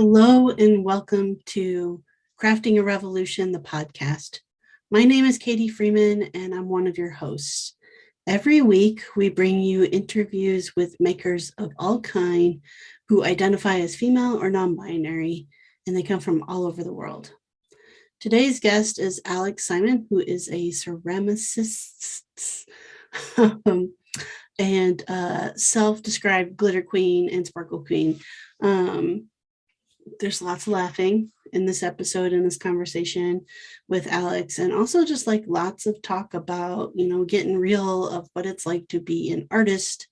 Hello and welcome to Crafting a Revolution, the podcast. My name is Katie Freeman and I'm one of your hosts. Every week we bring you interviews with makers of all kind who identify as female or non-binary, and they come from all over the world. Today's guest is Alex Simon, who is a ceramicist and self-described glitter queen and sparkle queen. There's lots of laughing in this episode, in this conversation with Alex, and also just like lots of talk about, getting real of what it's like to be an artist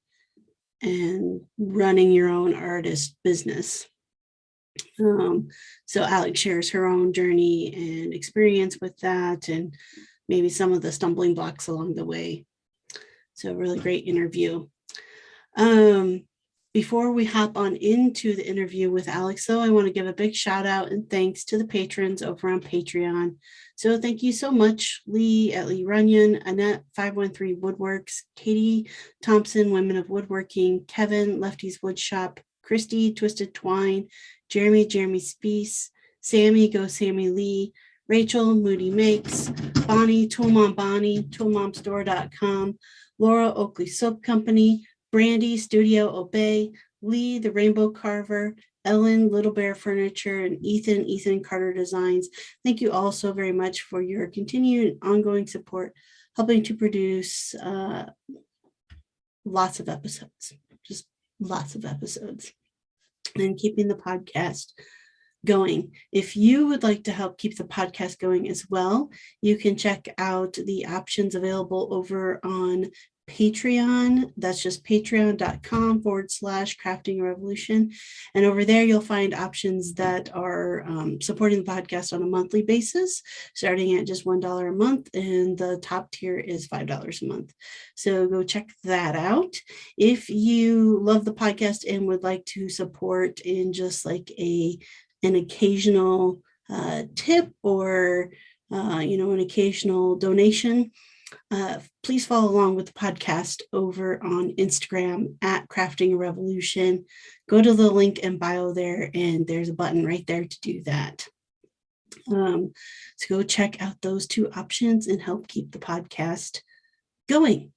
and running your own artist business. So Alex shares her own journey and experience with that, and maybe some of the stumbling blocks along the way. So a really great interview. Before we hop on into the interview with Alex, though, I want to give a big shout out and thanks to the patrons over on Patreon. So thank you so much, Lee at Lee Runyon, Annette 513 Woodworks, Katie Thompson, Women of Woodworking, Kevin, Lefty's Woodshop, Christy, Twisted Twine, Jeremy Speece, Sammy, Go Sammy Lee, Rachel, Moody Makes, Bonnie, Toolmom Bonnie, toolmomstore.com, Laura, Oakley Soap Company, Brandy, Studio Obey, Lee, the Rainbow Carver, Ellen, Little Bear Furniture, and Ethan Carter Designs. Thank you all so very much for your continued ongoing support, helping to produce lots of episodes, just lots of episodes, and keeping the podcast going. If you would like to help keep the podcast going as well, you can check out the options available over on Patreon. That's just patreon.com/crafting revolution. And over there, you'll find options that are supporting the podcast on a monthly basis, starting at just $1 a month. And the top tier is $5 a month. So go check that out. If you love the podcast and would like to support in just like an occasional tip or, an occasional donation, please follow along with the podcast over on Instagram at Crafting a Revolution. Go to the link in bio there, and there's a button right there to do that. So go check out those two options and help keep the podcast going.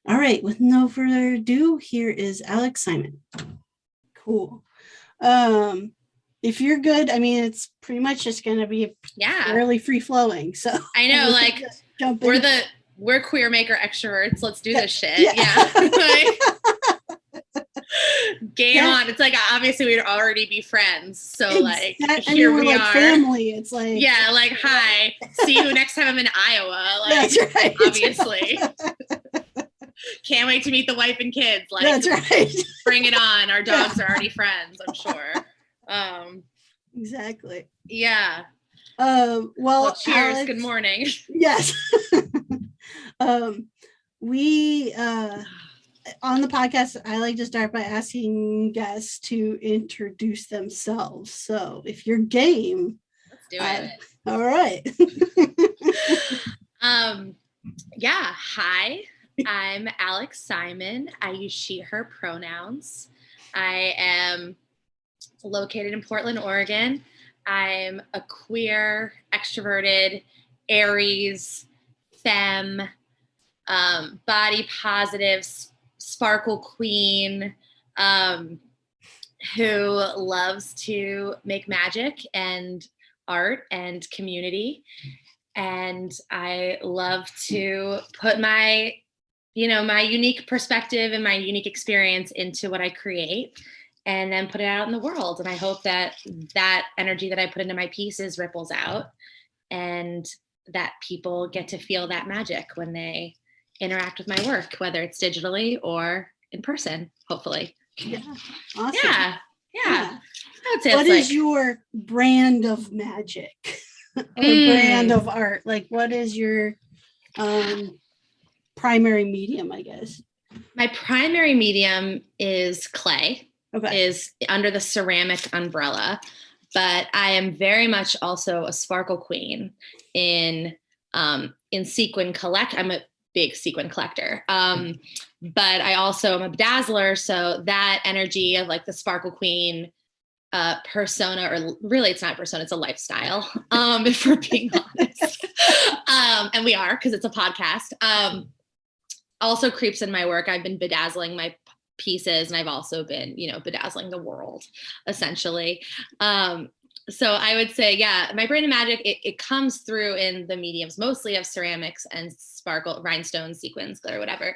All right, with no further ado, here is Alex Simon. Cool. If you're good, it's pretty much just going to be fairly free flowing. So I know, like we're queer maker extroverts. Let's do this shit. Yeah. Game on. It's like obviously we'd already be friends. So here we are. Family. It's like hi. See you next time I'm in Iowa. That's right. Obviously. Can't wait to meet the wife and kids. That's right. Bring it on. Our dogs are already friends, I'm sure. Exactly. Yeah. Well, cheers. Alex, good morning. Yes. We on the podcast, I like to start by asking guests to introduce themselves. So if you're game, let's do it. All right. Hi, I'm Alex Simon. I use she, her pronouns. I am located in Portland, Oregon. I'm a queer, extroverted, Aries, femme, body positive, sparkle queen, who loves to make magic and art and community. And I love to put my unique perspective and my unique experience into what I create, and then put it out in the world. And I hope that energy that I put into my pieces ripples out, and that people get to feel that magic when they interact with my work, whether it's digitally or in person, hopefully. Yeah. Awesome. Yeah. What is your brand of magic or brand of art? Like, what is your primary medium, I guess? My primary medium is clay. Okay. Is under the ceramic umbrella, but I am very much also a sparkle queen in sequin collect. I'm a big sequin collector, but I also am a bedazzler. So that energy of like the sparkle queen persona, or really it's not a persona, it's a lifestyle, if we're being honest. And we are, because it's a podcast. Also creeps in my work. I've been bedazzling my pieces, and I've also been, bedazzling the world, essentially. So I would say, yeah, my brand of magic, it comes through in the mediums, mostly of ceramics and sparkle, rhinestones, sequins, glitter, whatever.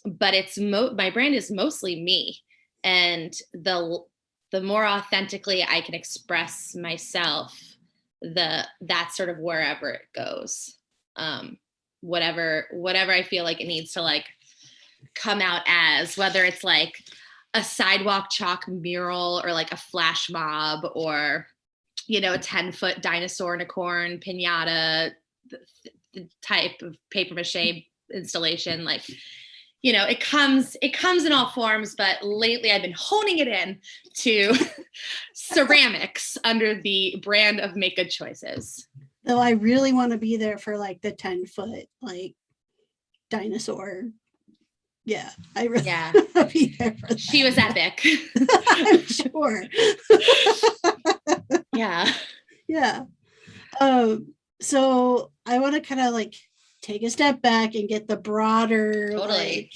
But my brand is mostly me. And the more authentically I can express myself, that's sort of wherever it goes. Whatever I feel like it needs to like come out as, whether it's like a sidewalk chalk mural or like a flash mob, or, a 10-foot dinosaur unicorn pinata, the type of paper mache installation, like, it comes in all forms, but lately I've been honing it in to ceramics under the brand of Make Good Choices. Though I really want to be there for like the 10-foot like dinosaur. Yeah, I really want to be there for that. She was epic. I'm sure. Yeah. Yeah. So I want to kind of like take a step back and get the broader, totally.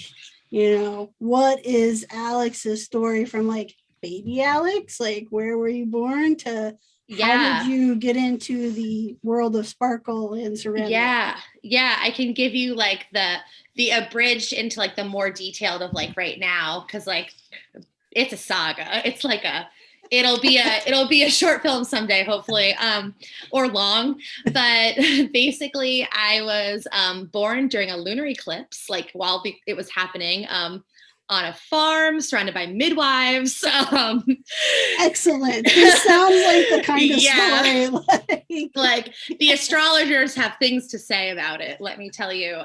Like, what is Alex's story from like baby Alex? Like, where were you born to how did you get into the world of sparkle and ceramic? Yeah. I can give you like the abridged into like the more detailed of like right now, because like it's a saga. It's like it'll be a short film someday, hopefully, or long. But basically, I was born during a lunar eclipse, like while it was happening, on a farm surrounded by midwives. Excellent. This sounds like the kind of story. Like the astrologers have things to say about it, let me tell you.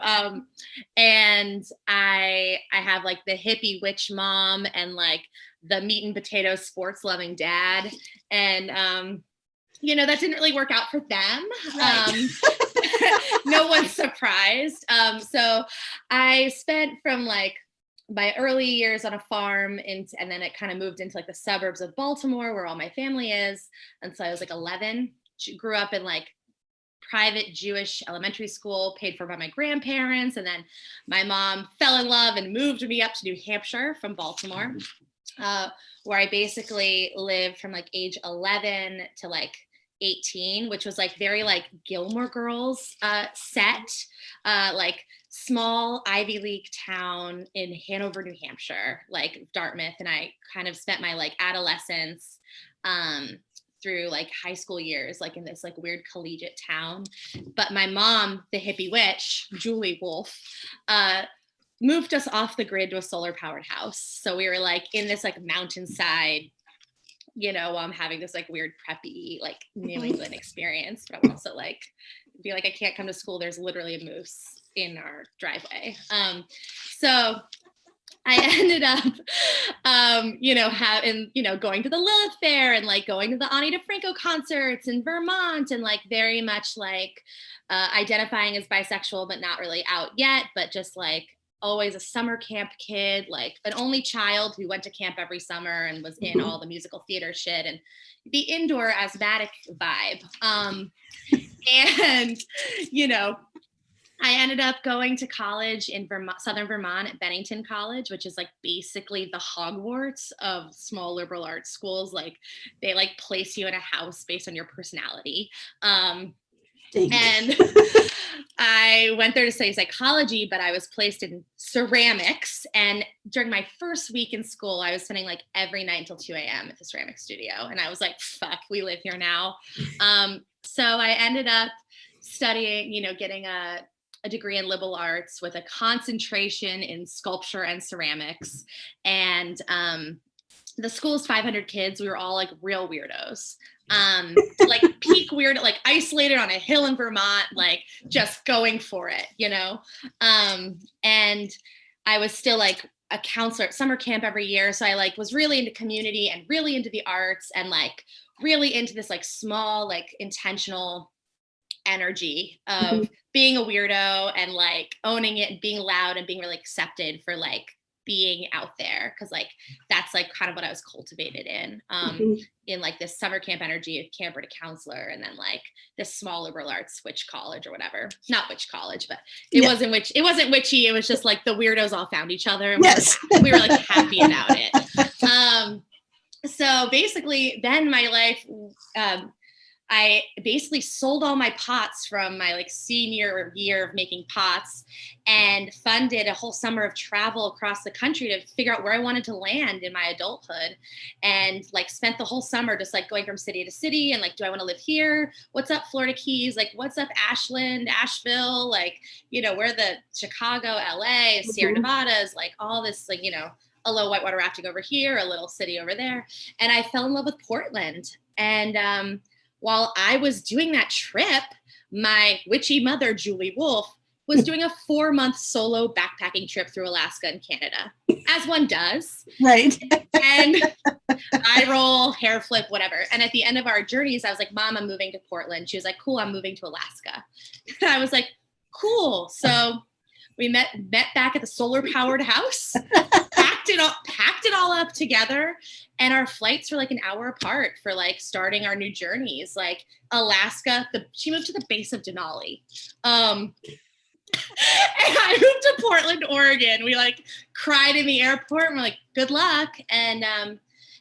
And I have like the hippie witch mom and like the meat and potato sports loving dad. And, that didn't really work out for them. Right. No one's surprised. So I spent from like my early years on a farm, and then it kind of moved into like the suburbs of Baltimore where all my family is. And so I was like 11, grew up in like private Jewish elementary school paid for by my grandparents. And then my mom fell in love and moved me up to New Hampshire from Baltimore, where I basically lived from like age 11 to like 18, which was like very like Gilmore Girls set, like small Ivy League town in Hanover, New Hampshire, like Dartmouth. And I kind of spent my like adolescence through like high school years, like in this like weird collegiate town. But my mom, the hippie witch, Julie Wolf, moved us off the grid to a solar powered house. So we were like in this like mountainside, I'm having this like weird preppy, like New England experience, but I'm also like, be like, I can't come to school. There's literally a moose in our driveway. So I ended up, going to the Lilith Fair and like going to the Ani DeFranco concerts in Vermont, and like very much like identifying as bisexual, but not really out yet, but just like always a summer camp kid, like an only child who went to camp every summer and was in all the musical theater shit and the indoor asthmatic vibe. And, I ended up going to college in Southern Vermont at Bennington College, which is like basically the Hogwarts of small liberal arts schools. Like they like place you in a house based on your personality. And I went there to study psychology, but I was placed in ceramics. And during my first week in school, I was spending like every night until 2 a.m. at the ceramic studio. And I was like, fuck, we live here now. So I ended up studying, getting a degree in liberal arts with a concentration in sculpture and ceramics. And the school's 500 kids. We were all like real weirdos. Like peak weird, like isolated on a hill in Vermont, like just going for it, and I was still like a counselor at summer camp every year. So I like was really into community and really into the arts and like really into this like small, like intentional energy of being a weirdo and like owning it and being loud and being really accepted for like being out there, because like that's like kind of what I was cultivated in like this summer camp energy of camper to counselor, and then like this small liberal arts witch college or whatever. Not witch college, but it wasn't witchy. It was just like the weirdos all found each other, and we were like happy about it. So basically then my life, I basically sold all my pots from my like senior year of making pots, and funded a whole summer of travel across the country to figure out where I wanted to land in my adulthood, and like spent the whole summer just like going from city to city and like, do I want to live here? What's up, Florida Keys? Like, what's up, Ashland, Asheville? Like, you know, where the Chicago, LA, Sierra Nevadas, like all this, like, you know, a little whitewater rafting over here, a little city over there. And I fell in love with Portland. And, while I was doing that trip, my witchy mother, Julie Wolf, was doing a 4-month solo backpacking trip through Alaska and Canada, as one does. Right. And eye roll, hair flip, whatever. And at the end of our journeys, I was like, Mom, I'm moving to Portland. She was like, cool, I'm moving to Alaska. And I was like, cool. So we met back at the solar powered house, packed it all up together. And our flights were like an hour apart for like starting our new journeys. Like Alaska, she moved to the base of Denali. And I moved to Portland, Oregon. We like cried in the airport and we're like, good luck. And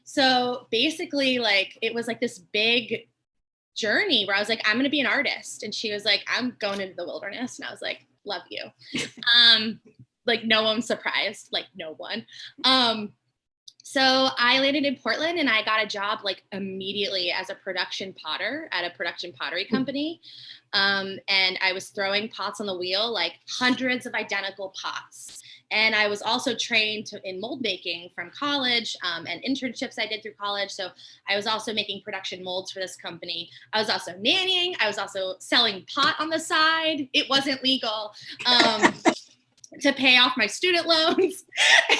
so basically like, it was like this big journey where I was like, I'm going to be an artist. And she was like, I'm going into the wilderness. And I was like, love you. Like no one's surprised, like no one. So I landed in Portland and I got a job like immediately as a production potter at a production pottery company. And I was throwing pots on the wheel, like hundreds of identical pots. And I was also trained in mold making from college and internships I did through college. So I was also making production molds for this company. I was also nannying. I was also selling pot on the side. It wasn't legal. To pay off my student loans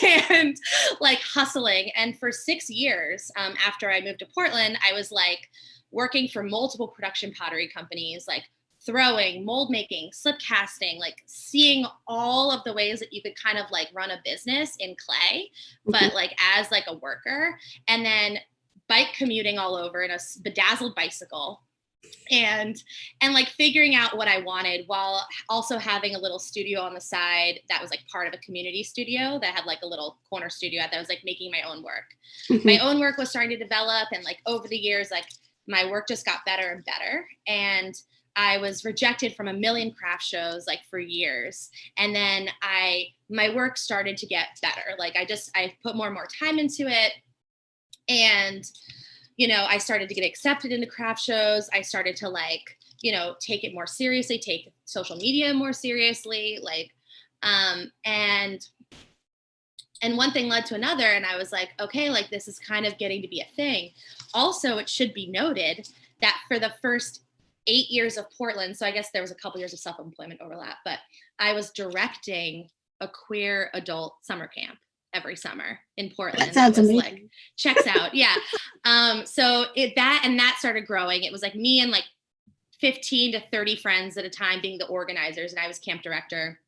and like hustling. And for 6 years after I moved to Portland, I was like working for multiple production pottery companies, like throwing, mold making, slip casting, like seeing all of the ways that you could kind of like run a business in clay, but like as like a worker, and then bike commuting all over in a bedazzled bicycle. And like figuring out what I wanted while also having a little studio on the side that was like part of a community studio that had like a little corner studio that was like making my own work. My own work was starting to develop, and like over the years, like my work just got better and better. And I was rejected from a million craft shows like for years. And then my work started to get better. Like I put more and more time into it. And you know, I started to get accepted into craft shows. I started to like, you know, take it more seriously, take social media more seriously, like, and one thing led to another. And I was like, okay, like this is kind of getting to be a thing. Also, it should be noted that for the first 8 years of Portland, so I guess there was a couple years of self-employment overlap, but I was directing a queer adult summer camp every summer in Portland. That sounds amazing. Like, checks out. Yeah. So that started growing. It was like me and like 15 to 30 friends at a time being the organizers, and I was camp director.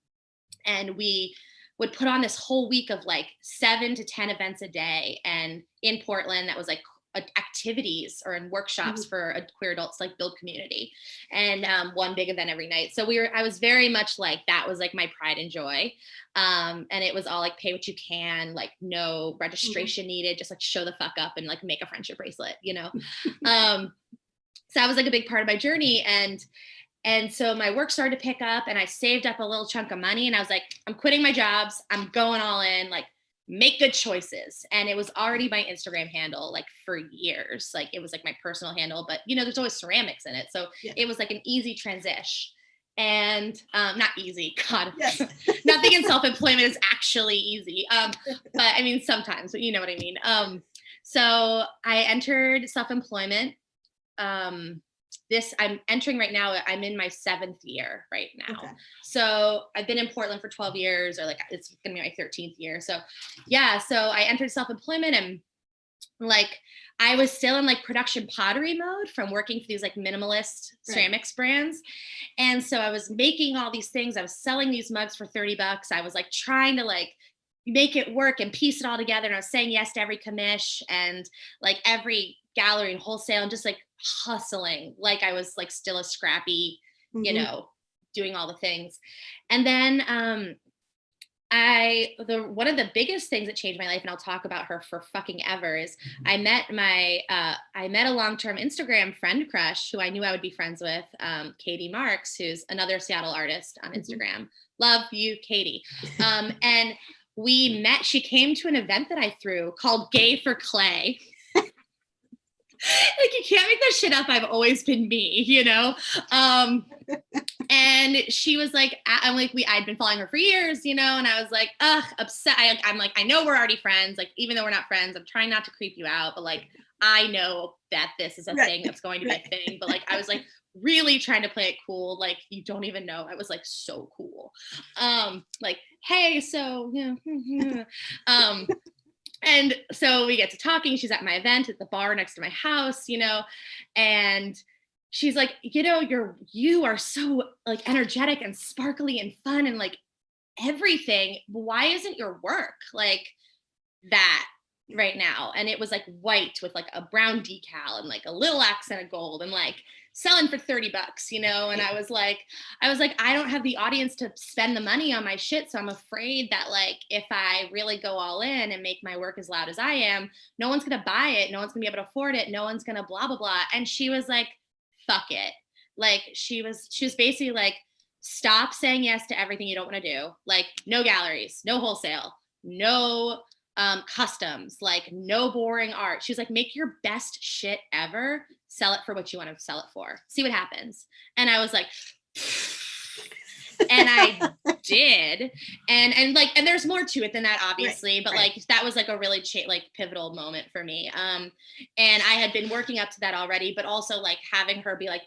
And we would put on this whole week of like 7 to 10 events a day. And in Portland, that was like activities or in workshops for queer adults, like build community, and one big event every night. So I was very much like, that was like my pride and joy. And it was all like pay what you can, like no registration needed, just like show the fuck up and like make a friendship bracelet, you know? So that was like a big part of my journey. And so my work started to pick up, and I saved up a little chunk of money, and I was like, I'm quitting my jobs. I'm going all in, like make good choices. And it was already my Instagram handle, like for years, like it was like my personal handle, but you know, there's always ceramics in it. So it was like an easy transition. And not easy, God, nothing in self-employment is actually easy. But I mean, sometimes, but you know what I mean? So I entered self-employment. I'm entering right now, I'm in my 7th year right now. Okay. So I've been in Portland for 12 years, or like it's gonna be my 13th year. So yeah, so I entered self-employment, and like I was still in like production pottery mode from working for these like minimalist ceramics brands. And so I was making all these things. I was selling these mugs for $30. I was like trying to like, make it work and piece it all together. And I was saying yes to every commish and like every gallery and wholesale, and just like hustling like I was like still a scrappy, you Mhm. know, doing all the things. And then one of the biggest things that changed my life, and I'll talk about her for fucking ever, is I met a long-term Instagram friend crush who I knew I would be friends with, Katie Marks, who's another Seattle artist on Instagram. Love you, Katie. And we met, she came to an event that I threw called Gay for Clay. Like, you can't make that shit up. I've always been me, you know? And she was like, I'd been following her for years, you know? And I was like, ugh, upset. I'm like, I know we're already friends. Like, even though we're not friends, I'm trying not to creep you out, but like, I know that this is a thing that's going to be a thing. But like, I was like really trying to play it cool. Like, you don't even know. I was like, so cool. Like, hey, so, yeah. And so we get to talking. She's at my event at the bar next to my house, you know, and she's like, you know, you are so like energetic and sparkly and fun and like everything. Why isn't your work like that right now? And it was like white with like a brown decal and like a little accent of gold and like selling for $30, you know? And I was like, I don't have the audience to spend the money on my shit. So I'm afraid that like, if I really go all in and make my work as loud as I am, no one's going to buy it. No one's gonna be able to afford it. No one's going to blah, blah, blah. And she was like, fuck it. Like, she was basically like, stop saying yes to everything you don't want to do. Like, no galleries, no wholesale, no customs, like no boring art. She was like, make your best shit ever, sell it for what you want to sell it for, see what happens. And I was like, and I did. And there's more to it than that, obviously, right, but right. Like, that was like a really like pivotal moment for me. And I had been working up to that already, but also like having her be like,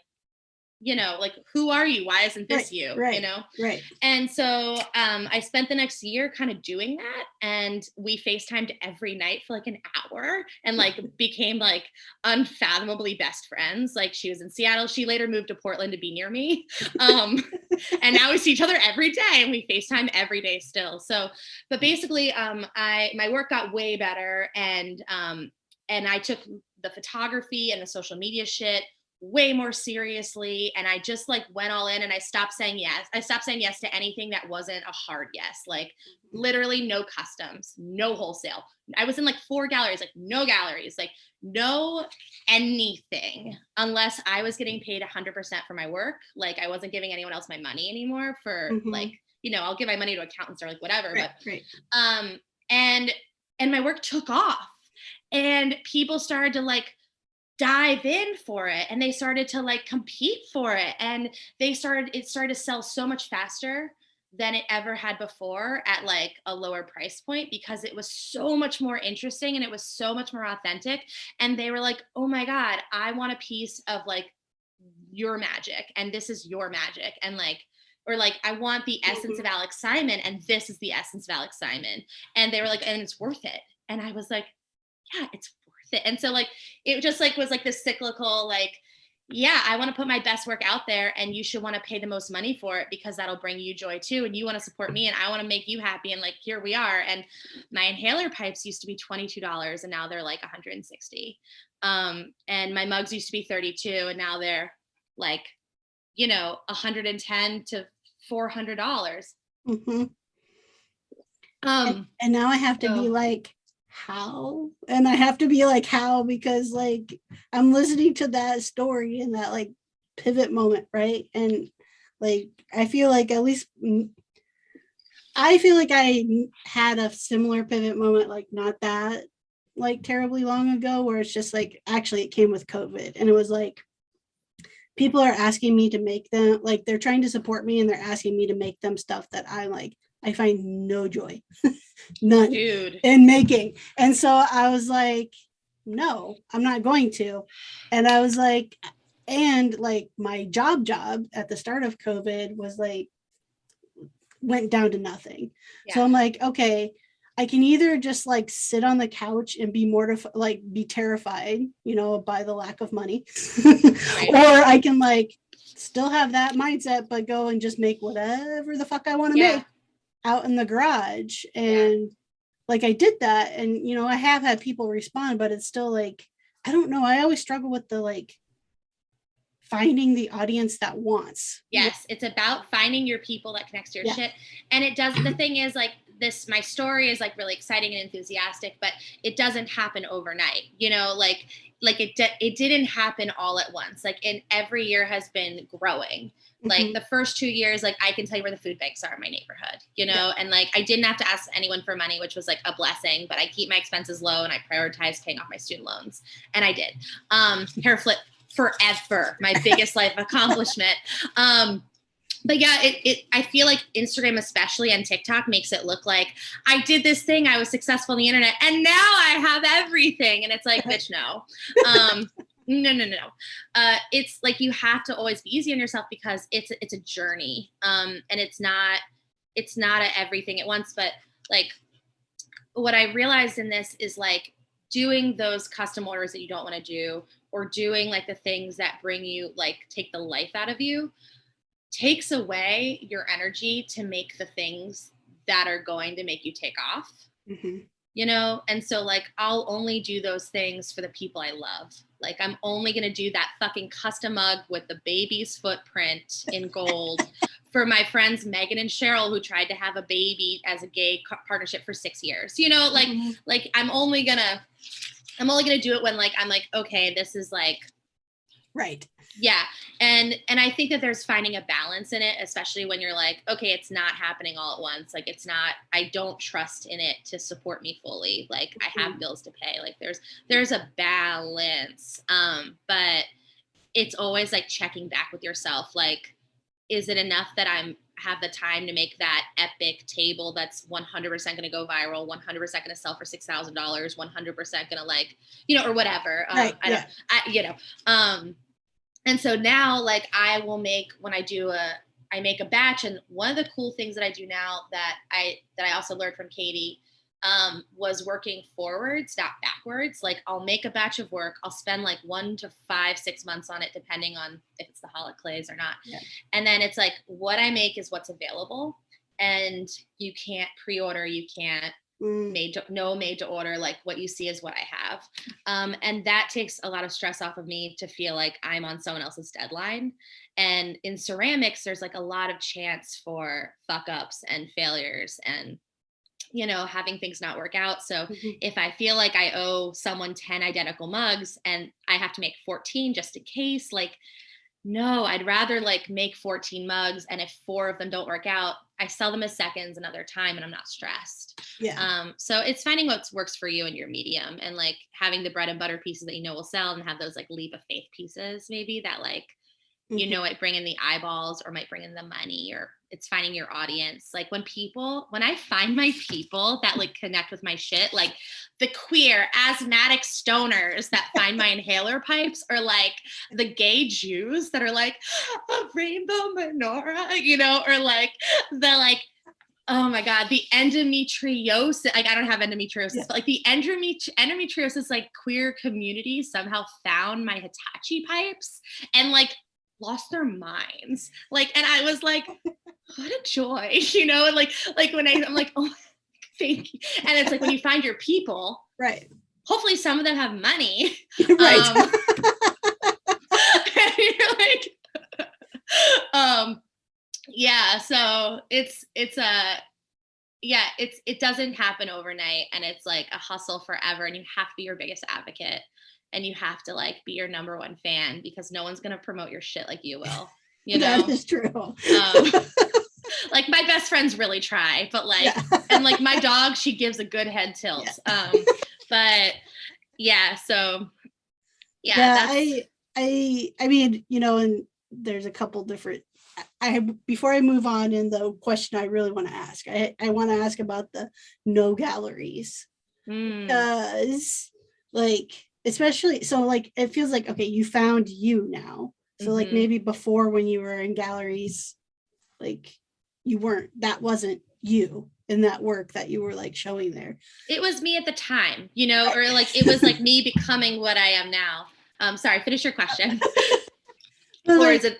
you know, like, who are you? Why isn't this you? Right, you know? Right. And so I spent the next year kind of doing that. And we FaceTimed every night for like an hour and like became like unfathomably best friends. Like, she was in Seattle. She later moved to Portland to be near me. And now we see each other every day and we FaceTime every day still. So, but basically my work got way better. And I took the photography and the social media shit way more seriously. And I just like went all in and I stopped saying yes. I stopped saying yes to anything that wasn't a hard yes. Like, literally no customs, no wholesale. I was in like 4 galleries, like no galleries, like no anything, unless I was getting paid 100% for my work. Like, I wasn't giving anyone else my money anymore for like, you know, I'll give my money to accountants or like whatever. Right, but right. And my work took off and people started to like dive in for it, and they started to like compete for it, and it started to sell so much faster than it ever had before at like a lower price point, because it was so much more interesting and it was so much more authentic. And they were like, oh my God, I want a piece of like your magic, and this is your magic. And like, or like, I want the essence of Alex Simon, and this is the essence of Alex Simon. And they were like, and it's worth it. And I was like, yeah, it's worth it. And so like, it just like was like this cyclical, like, yeah, I want to put my best work out there, and you should want to pay the most money for it, because that'll bring you joy too. And you want to support me, and I want to make you happy. And like, here we are. And my inhaler pipes used to be $22 and now they're like $160. And my mugs used to be $32 and now they're like, you know, $110 to $400. And now I have to be like, how? And I have to be like, how? Because like, I'm listening to that story and that like pivot moment, right? And like, I feel like at least I feel like I had a similar pivot moment, like not that like terribly long ago, where it's just like, actually it came with COVID, and it was like, people are asking me to make them, like they're trying to support me and they're asking me to make them stuff that I like, I find no joy, none, dude, in making. And so I was like, no, I'm not going to. And I was like, and like my job at the start of COVID was like, went down to nothing. Yeah. So I'm like, okay, I can either just like sit on the couch and be mortified, like be terrified, you know, by the lack of money, right. Or I can like still have that mindset, but go and just make whatever the fuck I want to make out in the garage. And like I did that, and I have had people respond, but it's still like, I don't know. I always struggle with the like finding the audience that wants. Yes, it's about finding your people that connects to your shit. And it does, the thing is like this, my story is like really exciting and enthusiastic, but it doesn't happen overnight, like it didn't happen all at once. Like every year has been growing. Like the first 2 years, like I can tell you where the food banks are in my neighborhood, and like I didn't have to ask anyone for money, which was like a blessing, but I keep my expenses low and I prioritize paying off my student loans. And I did. Hair flip forever, my biggest life accomplishment. But yeah, I feel like Instagram, especially and TikTok, makes it look like I did this thing, I was successful on the internet, and now I have everything. And it's like, bitch, no. No. It's like you have to always be easy on yourself because it's a journey. And it's not everything at once. But like what I realized in this is like doing those custom orders that you don't want to do, or doing like the things that bring you, like take the life out of you, takes away your energy to make the things that are going to make you take off. And so like I'll only do those things for the people I love. Like I'm only going to do that fucking custom mug with the baby's footprint in gold for my friends Megan and Cheryl, who tried to have a baby as a gay partnership for 6 years. Like I'm only gonna do it when like I'm like, okay, this is like right. Yeah. And I think that there's finding a balance in it, especially when you're like, okay, it's not happening all at once. Like I don't trust in it to support me fully. Like I have bills to pay. Like there's a balance. But it's always like checking back with yourself. Like, is it enough that have the time to make that epic table that's 100% going to go viral, 100% going to sell for $6,000, 100% going to like, or whatever. Right, And so now like I will make, when I make a batch. And one of the cool things that I do now that I also learned from Katie, was working forwards, not backwards. Like I'll make a batch of work. I'll spend like 1 to 5, 6 months on it, depending on if it's the Holoclays or not. Yeah. And then it's like, what I make is what's available, and you can't pre-order. You can't made to order. Like what you see is what I have. And that takes a lot of stress off of me to feel like I'm on someone else's deadline. And in ceramics, there's like a lot of chance for fuck ups and failures and having things not work out. So if I feel like I owe someone 10 identical mugs and I have to make 14 just in case, like, no, I'd rather like make 14 mugs. And if 4 of them don't work out, I sell them as seconds another time and I'm not stressed. Yeah. So it's finding what works for you and your medium, and like having the bread and butter pieces that will sell, and have those like leap of faith pieces maybe that like, might bring in the eyeballs or might bring in the money, or it's finding your audience. Like when I find my people that like connect with my shit, like the queer asthmatic stoners that find my inhaler pipes, or like the gay Jews that are like a rainbow menorah, or like the like, oh my God, the endometriosis, like I don't have endometriosis, but like the endometriosis, like queer community somehow found my Hitachi pipes and like lost their minds. Like, and I was like, what a joy, and like when I'm like, oh, thank you. And it's like, when you find your people, right? Hopefully some of them have money. Right. And you're like, yeah, so it doesn't happen overnight, and it's like a hustle forever, and you have to be your biggest advocate, and you have to like be your number one fan, because no one's going to promote your shit like you will, That is true. Like my best friends really try, but like, and like my dog, she gives a good head tilt. But yeah, so yeah, I mean, and there's a couple different, before I move on in the question I really want to ask, I want to ask about the no galleries, because like, especially, so like, it feels like, okay, you found you now. So like maybe before, when you were in galleries, like that wasn't you in that work that you were like showing there. It was me at the time, or like, it was like me becoming what I am now. Sorry, finish your question. Or like, is it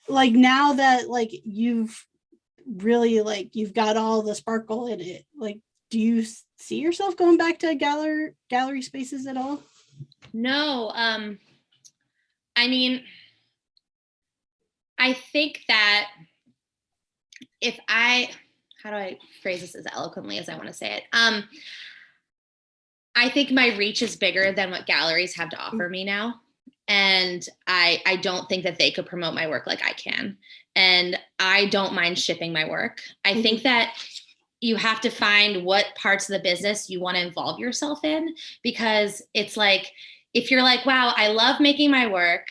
like now that like you've really like, you've got all the sparkle in it, like, do you see yourself going back to gallery spaces at all? No. I mean, I think that how do I phrase this as eloquently as I want to say it? I think my reach is bigger than what galleries have to offer me now. And I don't think that they could promote my work like I can. And I don't mind shipping my work. I think that you have to find what parts of the business you want to involve yourself in, because it's like, if you're like, wow, I love making my work,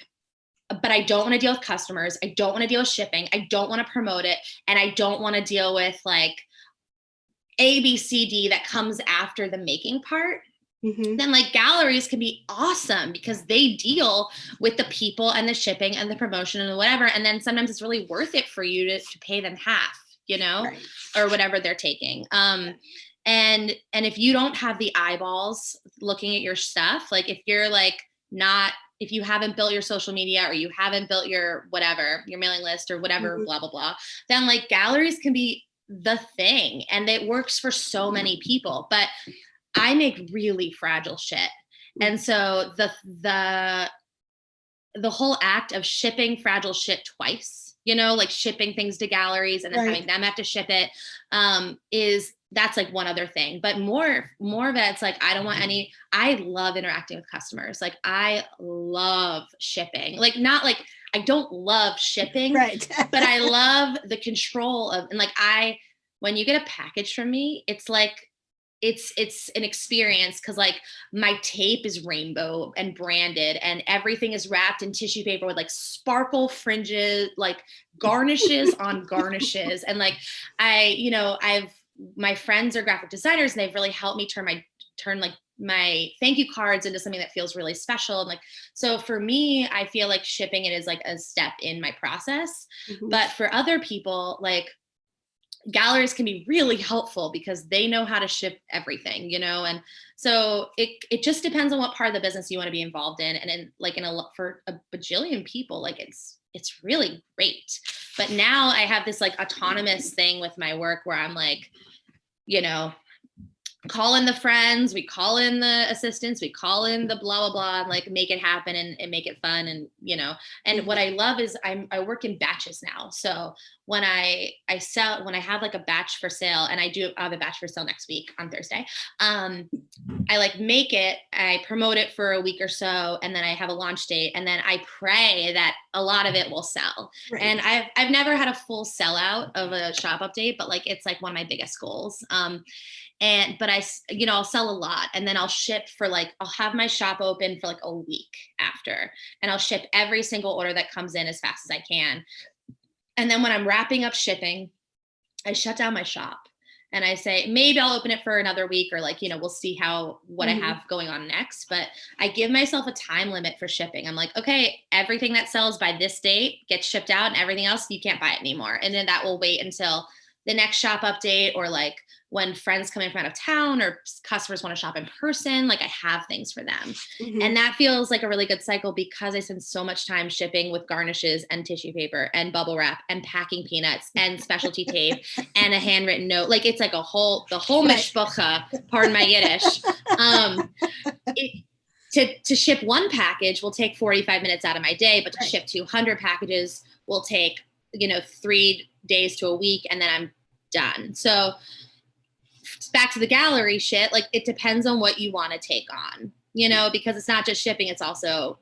but I don't want to deal with customers. I don't want to deal with shipping. I don't want to promote it. And I don't want to deal with like A, B, C, D that comes after the making part. Then like galleries can be awesome because they deal with the people and the shipping and the promotion and the whatever. And then sometimes it's really worth it for you to pay them half, Right. or whatever they're taking. And if you don't have the eyeballs looking at your stuff, like if you're like if you haven't built your social media, or you haven't built your whatever, your mailing list or whatever, blah, blah, blah, then like galleries can be the thing. And it works for so many people. But I make really fragile shit. And so the whole act of shipping fragile shit twice, like shipping things to galleries and then having them have to ship it, that's like one other thing. But more of it, it's like, I love interacting with customers. Like I love shipping, like not like I don't love shipping, right. but I love the control of, and like when you get a package from me, it's like, it's an experience, because like my tape is rainbow and branded and everything is wrapped in tissue paper with like sparkle fringes, like garnishes on garnishes. And like my friends are graphic designers and they've really helped me turn like my thank you cards into something that feels really special. And like, so for me, I feel like shipping it is like a step in my process. But for other people, like galleries can be really helpful because they know how to ship everything, and so it just depends on what part of the business you want to be involved in. And for a bajillion people, like it's really great. But now I have this like autonomous thing with my work where I'm like, call in the friends, we call in the assistants, we call in the blah, blah, blah, and like make it happen and make it fun. And, and what I love is I work in batches now. So when I have like a batch for sale, and I have a batch for sale next week on Thursday, I like make it, I promote it for a week or so, and then I have a launch date, and then I pray that a lot of it will sell. Right. And I've never had a full sellout of a shop update, but like, it's like one of my biggest goals. But I'll sell a lot, and then I'll ship for like, I'll have my shop open for like a week after, and I'll ship every single order that comes in as fast as I can. And then when I'm wrapping up shipping, I shut down my shop and I say, maybe I'll open it for another week, or like, we'll see what I have going on next. But I give myself a time limit for shipping. I'm like, okay, everything that sells by this date gets shipped out, and everything else, you can't buy it anymore. And then that will wait until the next shop update, or like when friends come in from out of town or customers want to shop in person, like I have things for them. And that feels like a really good cycle, because I spend so much time shipping with garnishes and tissue paper and bubble wrap and packing peanuts and specialty tape and a handwritten note. Like it's like the whole mishpacha, pardon my Yiddish. To ship one package will take 45 minutes out of my day, but to ship 200 packages will take, 3 days to a week, and then I'm done. So back to the gallery shit, like it depends on what you want to take on, because it's not just shipping, it's also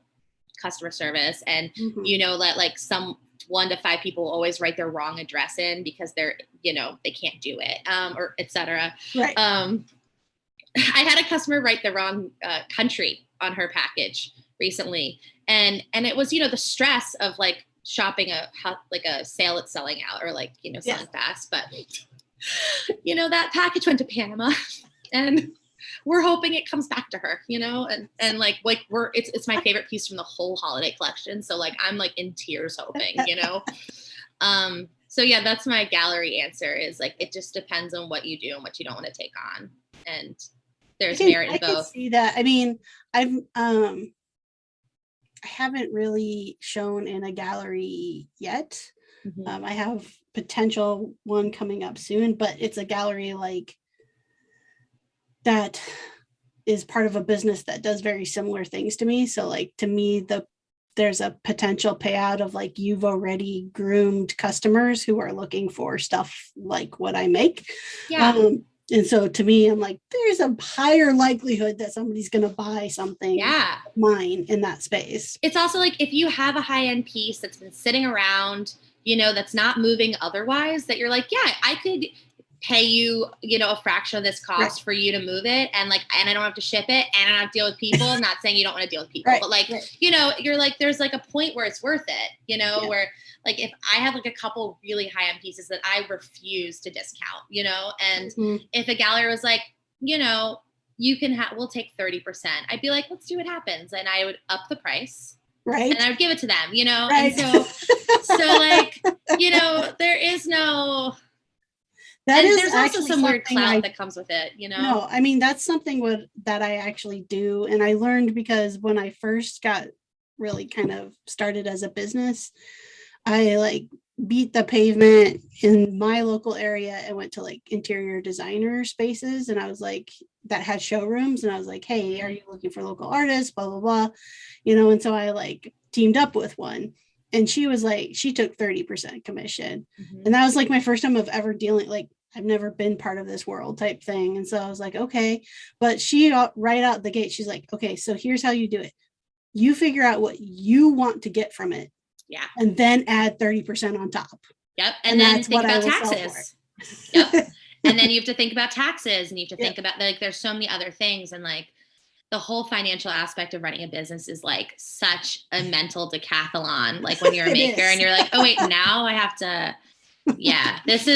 customer service. And that like some 1 to 5 people always write their wrong address in because they're, they can't do it, or etc. Right. I had a customer write the wrong country on her package recently, and it was, the stress of like shopping a sale that's selling out, or like, selling fast. But that package went to Panama, and we're hoping it comes back to her, and like it's my favorite piece from the whole holiday collection. So like, I'm like in tears hoping, so yeah, that's my gallery answer, is like, it just depends on what you do and what you don't want to take on. And there's merit in both. I can see that. I mean, I haven't really shown in a gallery yet. I have – – – – – – – – – – – – – – – – – – – – – – – – – – – – – – – – – – – – – – – – – – – – – – – – – – – – – – – – – – – – – – – – – – – – – – – – – – – – – – – – – – – – – – – – – – – – – – – – – – – – – – – – – – – – – – – – – – – – – – – – – – – – – – – – – – – – – – – – – – – – – – – – – – – – – – – – – – – – – – – – – – – – – – – – – – – – – – – – – – – – – – – – – – – – – – – – – – – – – – – – – – – – – – – – – – – – – – – – – – – – – – – – – – – – – – – – – – – – – – – – – that is part of a business that does very similar things to me. So like to me, there's a potential payout of like you've already groomed customers who are looking for stuff like what I make. Yeah. And so to me, I'm like, there's a higher likelihood that somebody's going to buy something mine in that space. It's also like if you have a high-end piece that's been sitting around, that's not moving otherwise, that you're like, yeah, I could pay you, a fraction of this cost for you to move it. And I don't have to ship it and I don't have to deal with people. I'm not saying you don't want to deal with people, but you're like, there's like a point where it's worth it, where like if I have like a couple really high-end pieces that I refuse to discount, and if a gallery was like, you can we'll take 30%, I'd be like, let's see what happens. And I would up the price. Right. And I would give it to them, Right. And so like, there is no, there's also some weird clout that comes with it, No, I mean, that's something that I actually do. And I learned because when I first got really kind of started as a business, I like beat the pavement in my local area and went to like interior designer spaces. And I was like, that had showrooms. And I was like, hey, are you looking for local artists? Blah, blah, blah. And so I like teamed up with one. And she was like, she took 30% commission. And that was like my first time of ever dealing, like, I've never been part of this world type thing. And so I was like, okay. But she right out the gate, she's like, okay, so here's how you do it. You figure out what you want to get from it. Yeah. And then add 30% on top. Yep. And then think about taxes. Yep. And then you have to think about taxes and you have to think about like, there's so many other things. And like the whole financial aspect of running a business is like such a mental decathlon. Like when you're a maker and you're like, oh wait, now I have to, this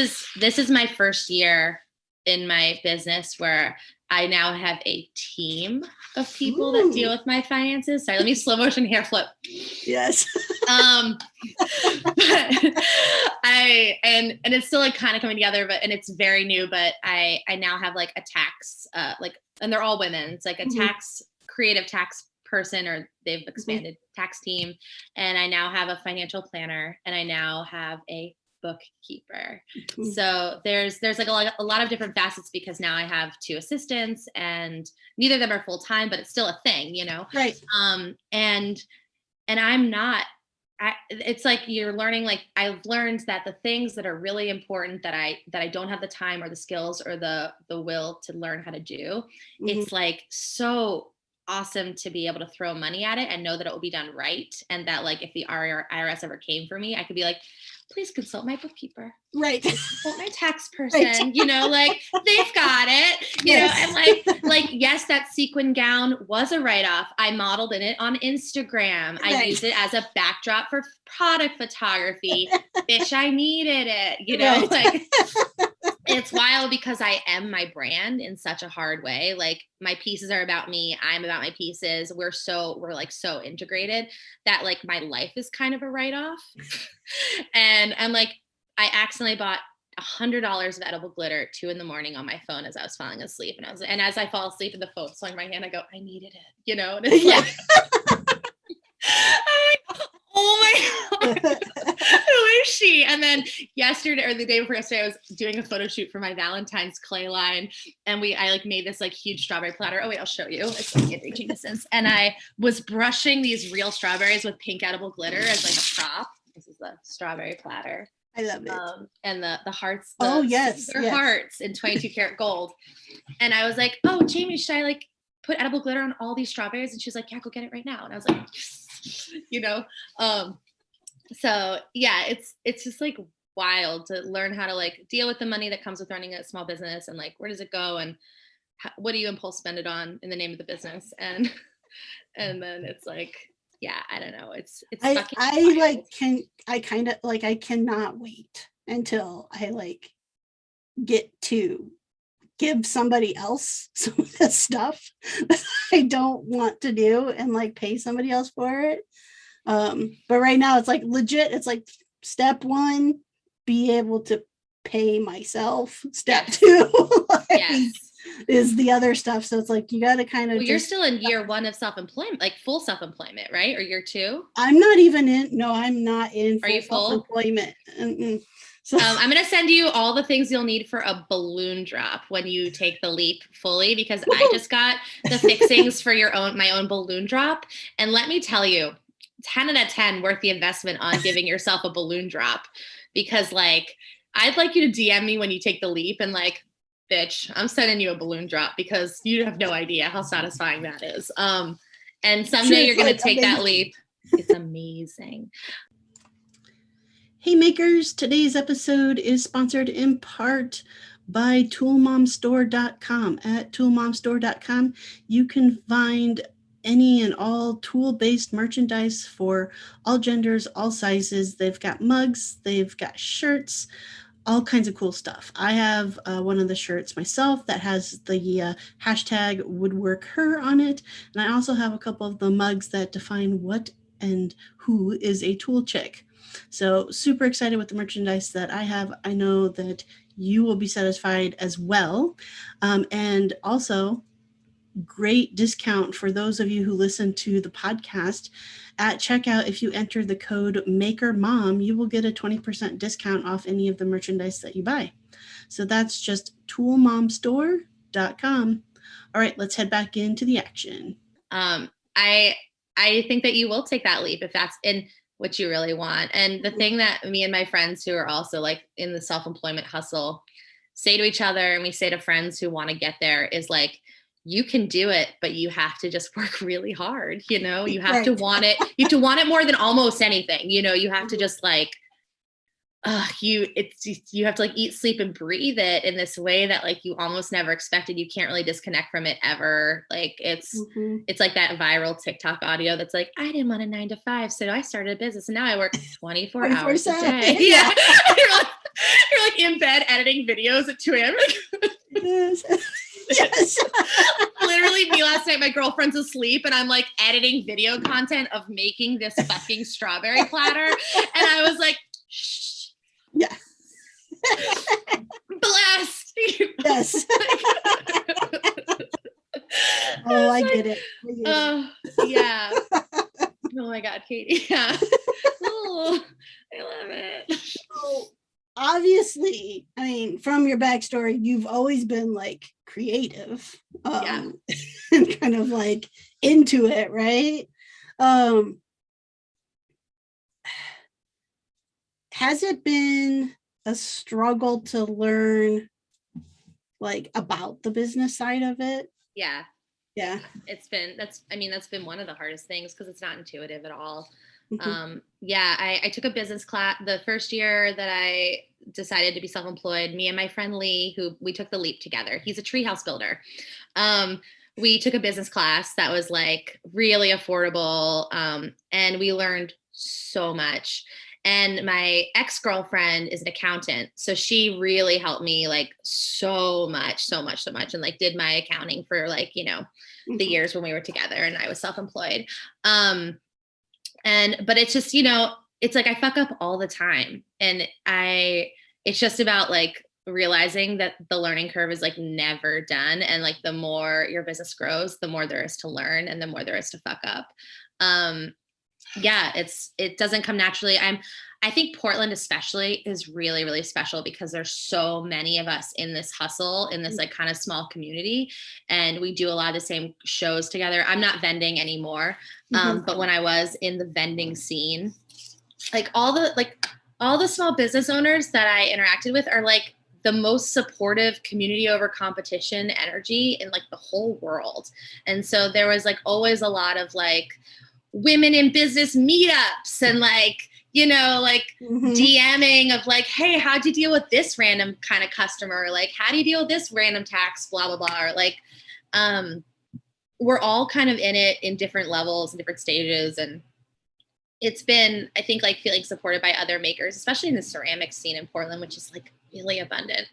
is my first year in my business where I now have a team of people that deal with my finances. Sorry, let me slow motion hair flip. Yes. But and it's still like kind of coming together, and it's very new, but I now have like a tax, and they're all women. It's like a creative tax person, or they've expanded tax team. And I now have a financial planner, and I now have a bookkeeper. So there's like a lot of different facets, because now I have 2 assistants and neither of them are full-time, but it's still a thing, Right. And I'm not, it's like you're learning, like I've learned that the things that are really important that I don't have the time or the skills or the will to learn how to do, it's like so awesome to be able to throw money at it and know that it will be done right. And that like, if the IRS ever came for me, I could be like, please consult my bookkeeper. Right. Consult my tax person, like they've got it, know, and like, yes, that sequin gown was a write-off. I modeled in it on Instagram. I used it as a backdrop for product photography. Bitch, I needed it, like it's wild because I am my brand in such a hard way. Like my pieces are about me. I'm about my pieces. We're like so integrated that like my life is kind of a write-off. And I'm like, I accidentally bought $100 of edible glitter at 2 a.m. on my phone as I was falling asleep. And as I fall asleep and the phone's on my hand, I go, I needed it, and it's like, I'm like, oh my God, who is she? And then yesterday or the day before yesterday, I was doing a photo shoot for my Valentine's clay line. And I like made this like huge strawberry platter. Oh wait, I'll show you. It's like in reaching distance. And I was brushing these real strawberries with pink edible glitter as like a prop. This is the strawberry platter. I love it. And the hearts. They're hearts in 22 karat gold. And I was like, oh, Jamie, should I like put edible glitter on all these strawberries? And she was like, yeah, go get it right now. And I was like, so yeah, it's just like wild to learn how to like deal with the money that comes with running a small business, and like, where does it go? And what do you impulse spend it on in the name of the business? And then it's like, yeah, I don't know. It's I cannot wait until I like get to give somebody else some of this stuff that I don't want to do and like pay somebody else for it. But right now it's like legit. It's like step 1, be able to pay myself. Step 2, is the other stuff. So it's like, you got to kind of, well, you're still in year 1 of self-employment, like full self-employment, right? Or year 2? I'm not even in, no, I'm not in full self-employment. So I'm going to send you all the things you'll need for a balloon drop when you take the leap fully, because I just got the fixings for my own balloon drop. And let me tell you, 10 out of 10 worth the investment on giving yourself a balloon drop, because like, I'd like you to DM me when you take the leap and like, bitch, I'm sending you a balloon drop because you have no idea how satisfying that is. And someday you're going to take that leap. It's amazing. Hey makers, today's episode is sponsored in part by toolmomstore.com. At toolmomstore.com, you can find any and all tool-based merchandise for all genders, all sizes. They've got mugs, they've got shirts, all kinds of cool stuff. I have one of the shirts myself that has the hashtag woodworkher on it. And I also have a couple of the mugs that define what and who is a tool chick. So super excited with the merchandise that I have. I know that you will be satisfied as well. And also great discount for those of you who listen to the podcast. At checkout, if you enter the code MAKERMOM, you will get a 20% discount off any of the merchandise that you buy. So that's just toolmomstore.com. All right, let's head back into the action. I think that you will take that leap if that's in what you really want. And the thing that me and my friends who are also like in the self-employment hustle say to each other, and we say to friends who want to get there, is like, you can do it, but you have to just work really hard. You know, you have to want it. You have to want it more than almost anything. You know, you have to just like, you have to like eat, sleep, and breathe it in this way that like you almost never expected. You can't really disconnect from it ever. Like it's like that viral TikTok audio that's like, I didn't want a 9 to 5, so I started a business and now I work 24 hours a day. Yeah. You're like in bed editing videos at 2 a.m. Yes. Yes. Literally me last night, my girlfriend's asleep and I'm like editing video content of making this fucking strawberry platter. And I was like, shh. Yeah. Blessed. Yes. Oh, I get it. Yeah. Oh my God, Katie. Yeah. Oh, I love it. So obviously, I mean, from your backstory, you've always been like creative, and kind of like into it, right? Has it been a struggle to learn like about the business side of it? Yeah. Yeah. That's been one of the hardest things because it's not intuitive at all. Mm-hmm. I took a business class the first year that I decided to be self-employed. Me and my friend Lee, who we took the leap together. He's a treehouse builder. We took a business class that was like really affordable. And we learned so much. And my ex-girlfriend is an accountant. So she really helped me like so much, and like did my accounting for like, you know, the years when we were together and I was self-employed. But it's just, you know, it's like I fuck up all the time. And it's just about like realizing that the learning curve is like never done. And like the more your business grows, the more there is to learn and the more there is to fuck up. It doesn't come naturally. I think Portland especially is really, really special because there's so many of us in this hustle, in this like kind of small community. And we do a lot of the same shows together. I'm not vending anymore. But when I was in the vending scene, like all the small business owners that I interacted with are like the most supportive community over competition energy in like the whole world. And so there was like always a lot of like women in business meetups and like, you know, like DMing of like, hey, how'd you deal with this random kind of customer? Like, how do you deal with this random tax, blah, blah, blah. Or like, we're all kind of in it in different levels and different stages. And it's been, I think, like feeling supported by other makers, especially in the ceramic scene in Portland, which is like really abundant,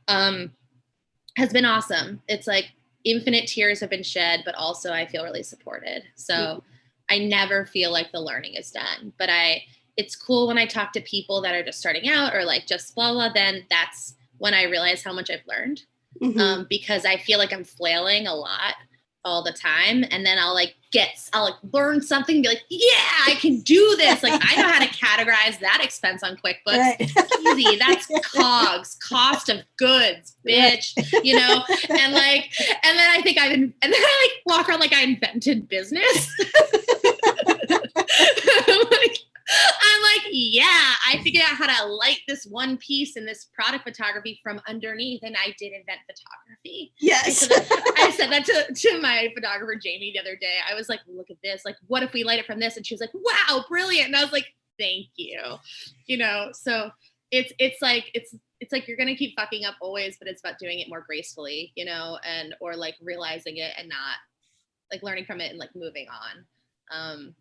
has been awesome. It's like infinite tears have been shed, but also I feel really supported. So I never feel like the learning is done, but it's cool when I talk to people that are just starting out or like just blah, blah, then that's when I realize how much I've learned. Because I feel like I'm flailing a lot. all the time. And then I'll like learn something and be like, yeah, I can do this. Like I know how to categorize that expense on QuickBooks. Right. Easy. That's COGS, cost of goods, bitch, you know? And then I think and then I like walk around like I invented business. I'm like, yeah, I figured out how to light this one piece in this product photography from underneath, and I did invent photography. Yes. I said that to my photographer, Jamie, the other day. I was like, look at this. Like, what if we light it from this? And she was like, wow, brilliant. And I was like, thank you. You know, so it's like you're going to keep fucking up always, but it's about doing it more gracefully, you know, or like realizing it and not like learning from it and like moving on.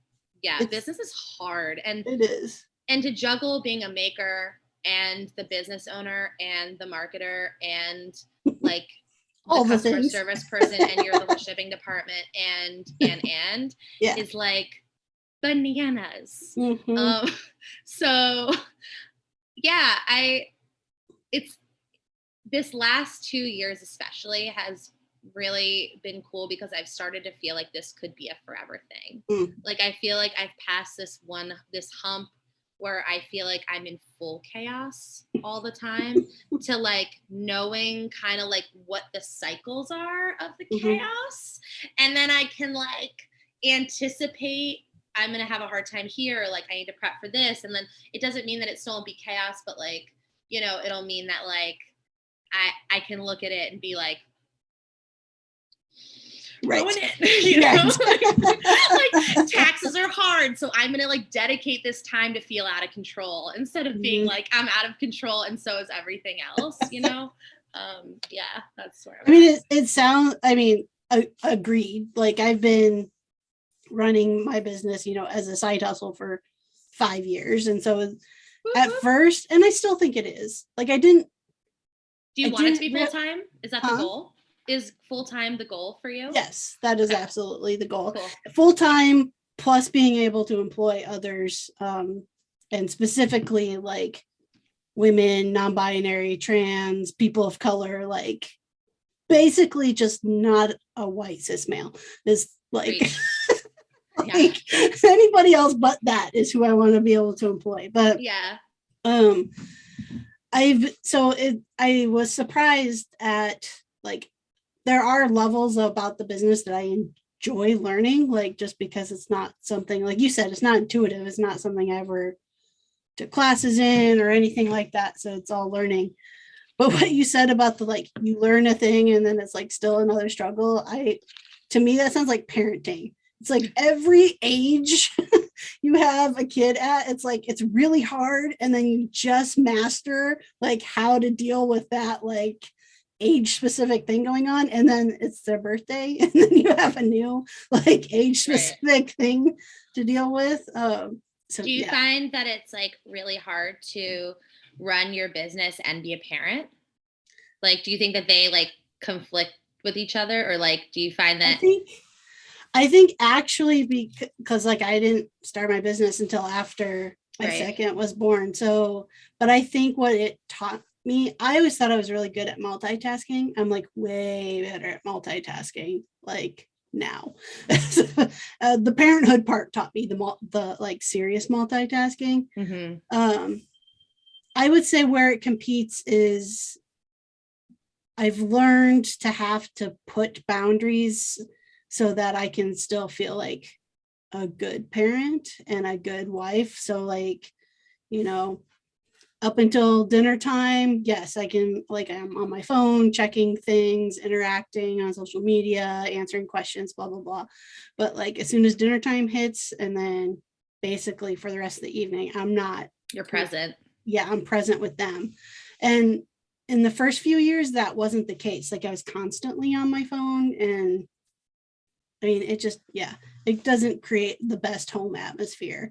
Yeah, business is hard. And it is. And to juggle being a maker and the business owner and the marketer and like all the the customer things. service person and your little shipping department and yeah. is like bananas. Mm-hmm. So yeah, it's this last 2 years especially has really been cool because I've started to feel like this could be a forever thing. Like I feel like I've passed this hump where I feel like I'm in full chaos all the time to like knowing kind of like what the cycles are of the chaos. And then I can like anticipate I'm going to have a hard time here. Like I need to prep for this. And then it doesn't mean that it still won't be chaos, but like, you know, it'll mean that like, I can look at it and be like, right. You know? like taxes are hard. So I'm going to like dedicate this time to feel out of control instead of being like, I'm out of control. And so is everything else, you know? Yeah, that's where it sounds, agreed. Like I've been running my business, you know, as a side hustle for 5 years. And so at first, and I still think it is like, do you want it to be full-time? Is that the goal? Is full-time the goal for you? Yes, that is absolutely the goal. Cool. Full-time plus being able to employ others, and specifically like women, non-binary, trans, people of color, like basically just not a white cis male is like, like anybody else but that is who I want to be able to employ. But yeah, I was surprised at like there are levels about the business that I enjoy learning, like just because it's not something like you said, it's not intuitive. It's not something I ever took classes in or anything like that. So it's all learning. But what you said about the like you learn a thing and then it's like still another struggle. To me, that sounds like parenting. It's like every age you have a kid at, it's like it's really hard. And then you just master like how to deal with that like age specific thing going on, and then it's their birthday and then you have a new like age specific thing to deal with. So do you find that it's like really hard to run your business and be a parent? Like, do you think that they like conflict with each other, or like do you find that I think actually because like I didn't start my business until after my second was born, so but I think what it taught me, I always thought I was really good at multitasking. I'm like way better at multitasking like now. The parenthood part taught me the like serious multitasking. I would say where it competes is I've learned to have to put boundaries so that I can still feel like a good parent and a good wife. So like, you know, up until dinner time, yes, I can, like I'm on my phone, checking things, interacting on social media, answering questions, blah, blah, blah. But like, as soon as dinner time hits, and then basically for the rest of the evening, you're present. Yeah, I'm present with them. And in the first few years, that wasn't the case. Like I was constantly on my phone, and I mean, it just, it doesn't create the best home atmosphere.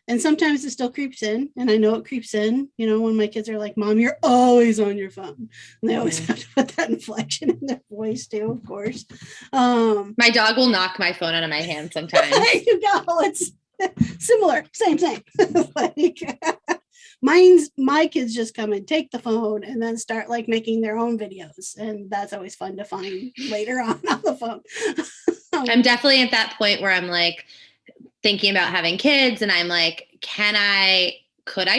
And sometimes it still creeps in, and I know it creeps in, you know, when my kids are like, Mom, you're always on your phone. And they always have to put that inflection in their voice too, of course. My dog will knock my phone out of my hand sometimes. You know, it's similar, same thing. Like, my kids just come and take the phone and then start like making their own videos. And that's always fun to find later on the phone. I'm definitely at that point where I'm like thinking about having kids and I'm like, could I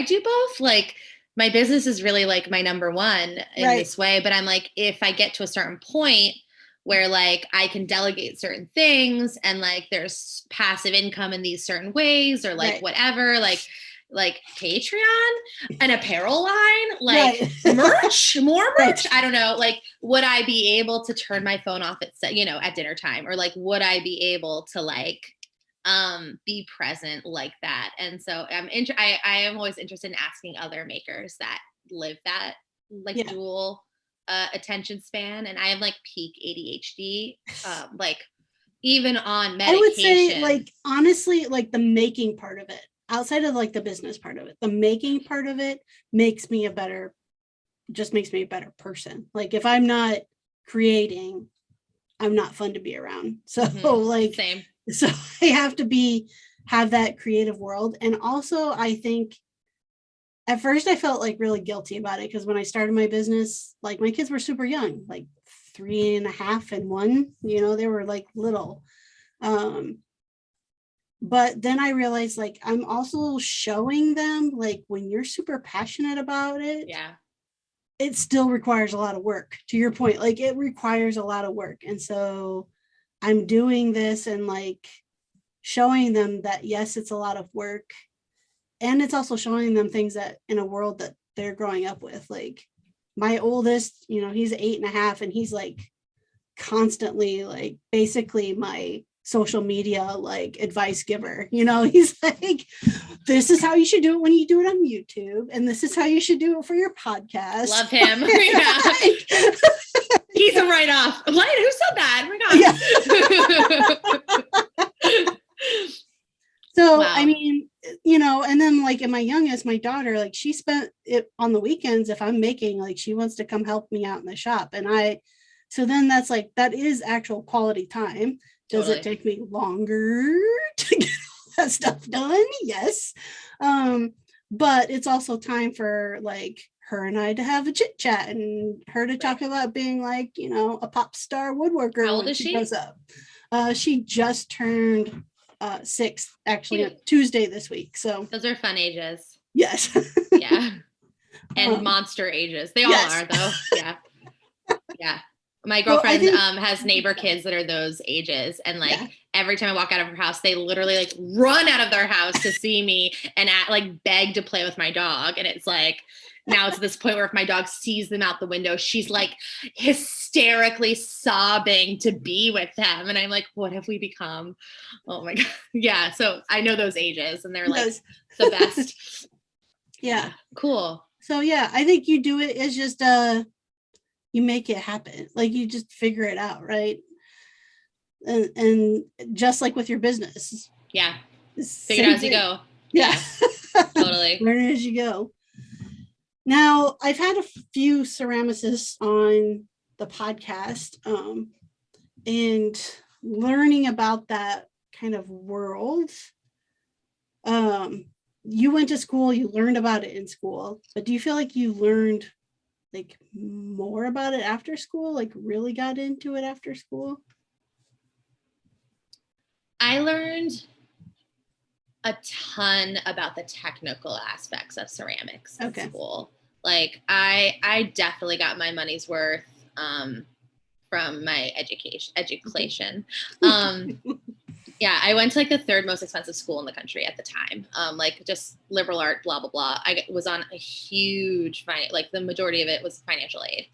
do both? Like my business is really like my number one in this way. But I'm like, if I get to a certain point where like I can delegate certain things and like there's passive income in these certain ways or like whatever, like Patreon, an apparel line, like merch, more merch. I don't know. Like, would I be able to turn my phone off at dinner time, or like, would I be able to like, be present like that? And so I am always interested in asking other makers that live that like dual attention span. And I have like peak ADHD, like even on medication. I would say like, honestly, like the making part of it, outside of like the business part of it, the making part of it makes me a better person. Like if I'm not creating, I'm not fun to be around. So like, same. So I have to have that creative world. And also I think at first I felt like really guilty about it because when I started my business, like my kids were super young, like 3.5 and 1, they were like little. But then I realized like I'm also showing them like when you're super passionate about it, it still requires a lot of work. To your point, like it requires a lot of work. And so I'm doing this and like showing them that yes, it's a lot of work. And it's also showing them things that in a world that they're growing up with. Like my oldest, he's 8.5 and he's like constantly like basically my social media like advice giver. He's like, this is how you should do it when you do it on YouTube, and this is how you should do it for your podcast. Love him. He's a write-off. What? Who said that? Oh my God. So wow. I mean, and then like in my youngest, my daughter, like she spent it on the weekends. If I'm making, like she wants to come help me out in the shop, and so then that's like, that is actual quality time. Does it take me longer to get all that stuff done? Yes. But it's also time for like her and I to have a chit chat and her to talk about being like, a pop star woodworker. How old is she? Grows up. She just turned 6, actually, on Tuesday this week. So those are fun ages. Yes. Yeah. And monster ages. They all are though. Yeah. Yeah. My girlfriend has neighbor kids that are those ages. And like every time I walk out of her house, they literally like run out of their house to see me and like beg to play with my dog. And it's like, now it's this point where if my dog sees them out the window, she's like hysterically sobbing to be with them. And I'm like, what have we become? Oh my God. Yeah. So I know those ages and they're like the best. Yeah. Cool. So yeah, I think you do it. It's just, you make it happen. Like you just figure it out. Right. And just like with your business. Yeah. Figure it out as you go. Yeah. Totally. Learn as you go. Now, I've had a few ceramicists on the podcast, and learning about that kind of world. You went to school, you learned about it in school, but do you feel like you learned like more about it after school, like really got into it after school? I learned a ton about the technical aspects of ceramics at school. Like I definitely got my money's worth from my education. Yeah, I went to like the 3rd most expensive school in the country at the time. Like just liberal art, blah, blah, blah. I was on a huge, like the majority of it was financial aid.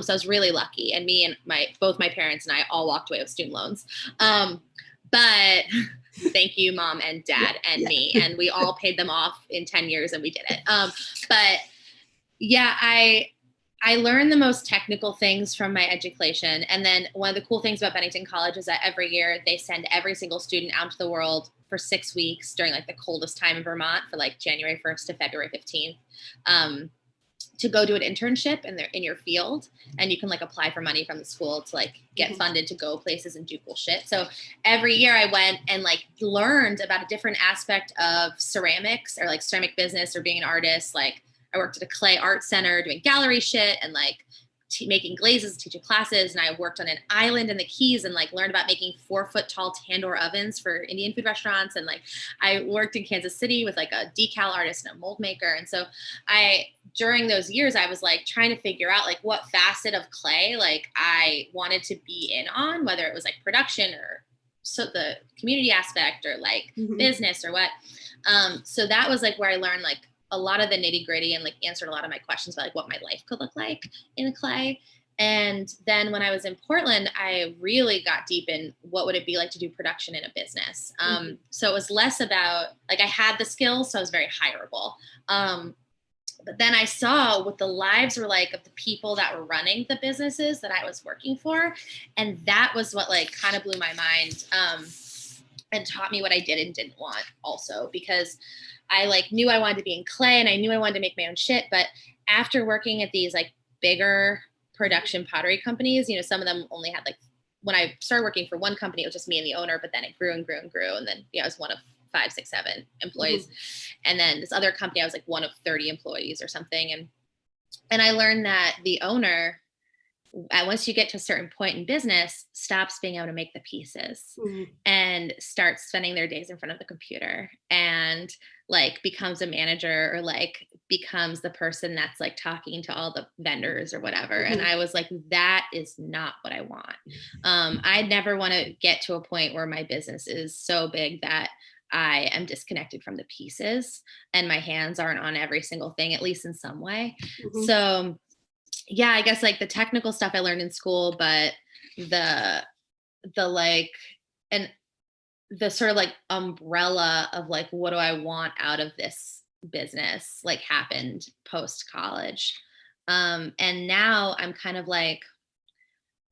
So I was really lucky. And me and both my parents and I all walked away with student loans. But thank you, Mom and Dad and me. And we all paid them off in 10 years and we did it. But yeah, I learned the most technical things from my education. And then one of the cool things about Bennington College is that every year they send every single student out to the world for 6 weeks during like the coldest time in Vermont for like January 1st to February 15th. to go do an internship in your field, and you can like apply for money from the school to like get funded to go places and do cool shit. So every year I went and like learned about a different aspect of ceramics or like ceramic business or being an artist. Like I worked at a clay art center doing gallery shit and like making glazes, teaching classes. And I worked on an island in the Keys and like learned about making 4-foot tall tandoor ovens for Indian food restaurants. And like I worked in Kansas City with like a decal artist and a mold maker. And so during those years, I was like trying to figure out like what facet of clay like I wanted to be in on, whether it was like production or so the community aspect or like business or what. So that was like where I learned like a lot of the nitty gritty and like answered a lot of my questions about like what my life could look like in clay. And then when I was in Portland, I really got deep in what would it be like to do production in a business. So it was less about like, I had the skills, so I was very hireable. But then I saw what the lives were like of the people that were running the businesses that I was working for. And that was what like kind of blew my mind and taught me what I did and didn't want also, because I like knew I wanted to be in clay and I knew I wanted to make my own shit. But after working at these like bigger production pottery companies, you know, some of them only had like, when I started working for one company, it was just me and the owner, but then it grew and grew and grew. And then I was one of 5, 6, 7 employees. And then this other company, I was like one of 30 employees or something. And I learned that the owner, once you get to a certain point in business, stops being able to make the pieces and starts spending their days in front of the computer and like becomes a manager or like becomes the person that's like talking to all the vendors or whatever. And I was like, that is not what I want. I never want to get to a point where my business is so big that I am disconnected from the pieces and my hands aren't on every single thing, at least in some way. So yeah, I guess like the technical stuff I learned in school, but the like, and the sort of like umbrella of like, what do I want out of this business like happened post college. And now I'm kind of like,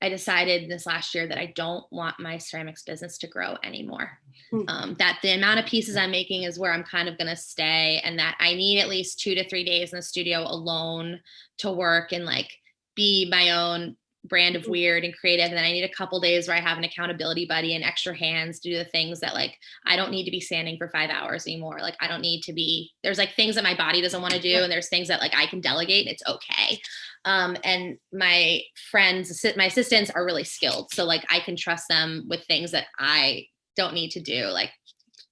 I decided this last year that I don't want my ceramics business to grow anymore. That the amount of pieces I'm making is where I'm kind of going to stay, and that I need at least 2 to 3 days in the studio alone to work and like be my own brand of weird and creative. And then I need a couple days where I have an accountability buddy and extra hands to do the things that like, I don't need to be standing for 5 hours anymore. Like I don't need to be, there's like things that my body doesn't want to do. And there's things that like I can delegate and it's okay. And my friends, my assistants are really skilled. So like I can trust them with things that I don't need to do, like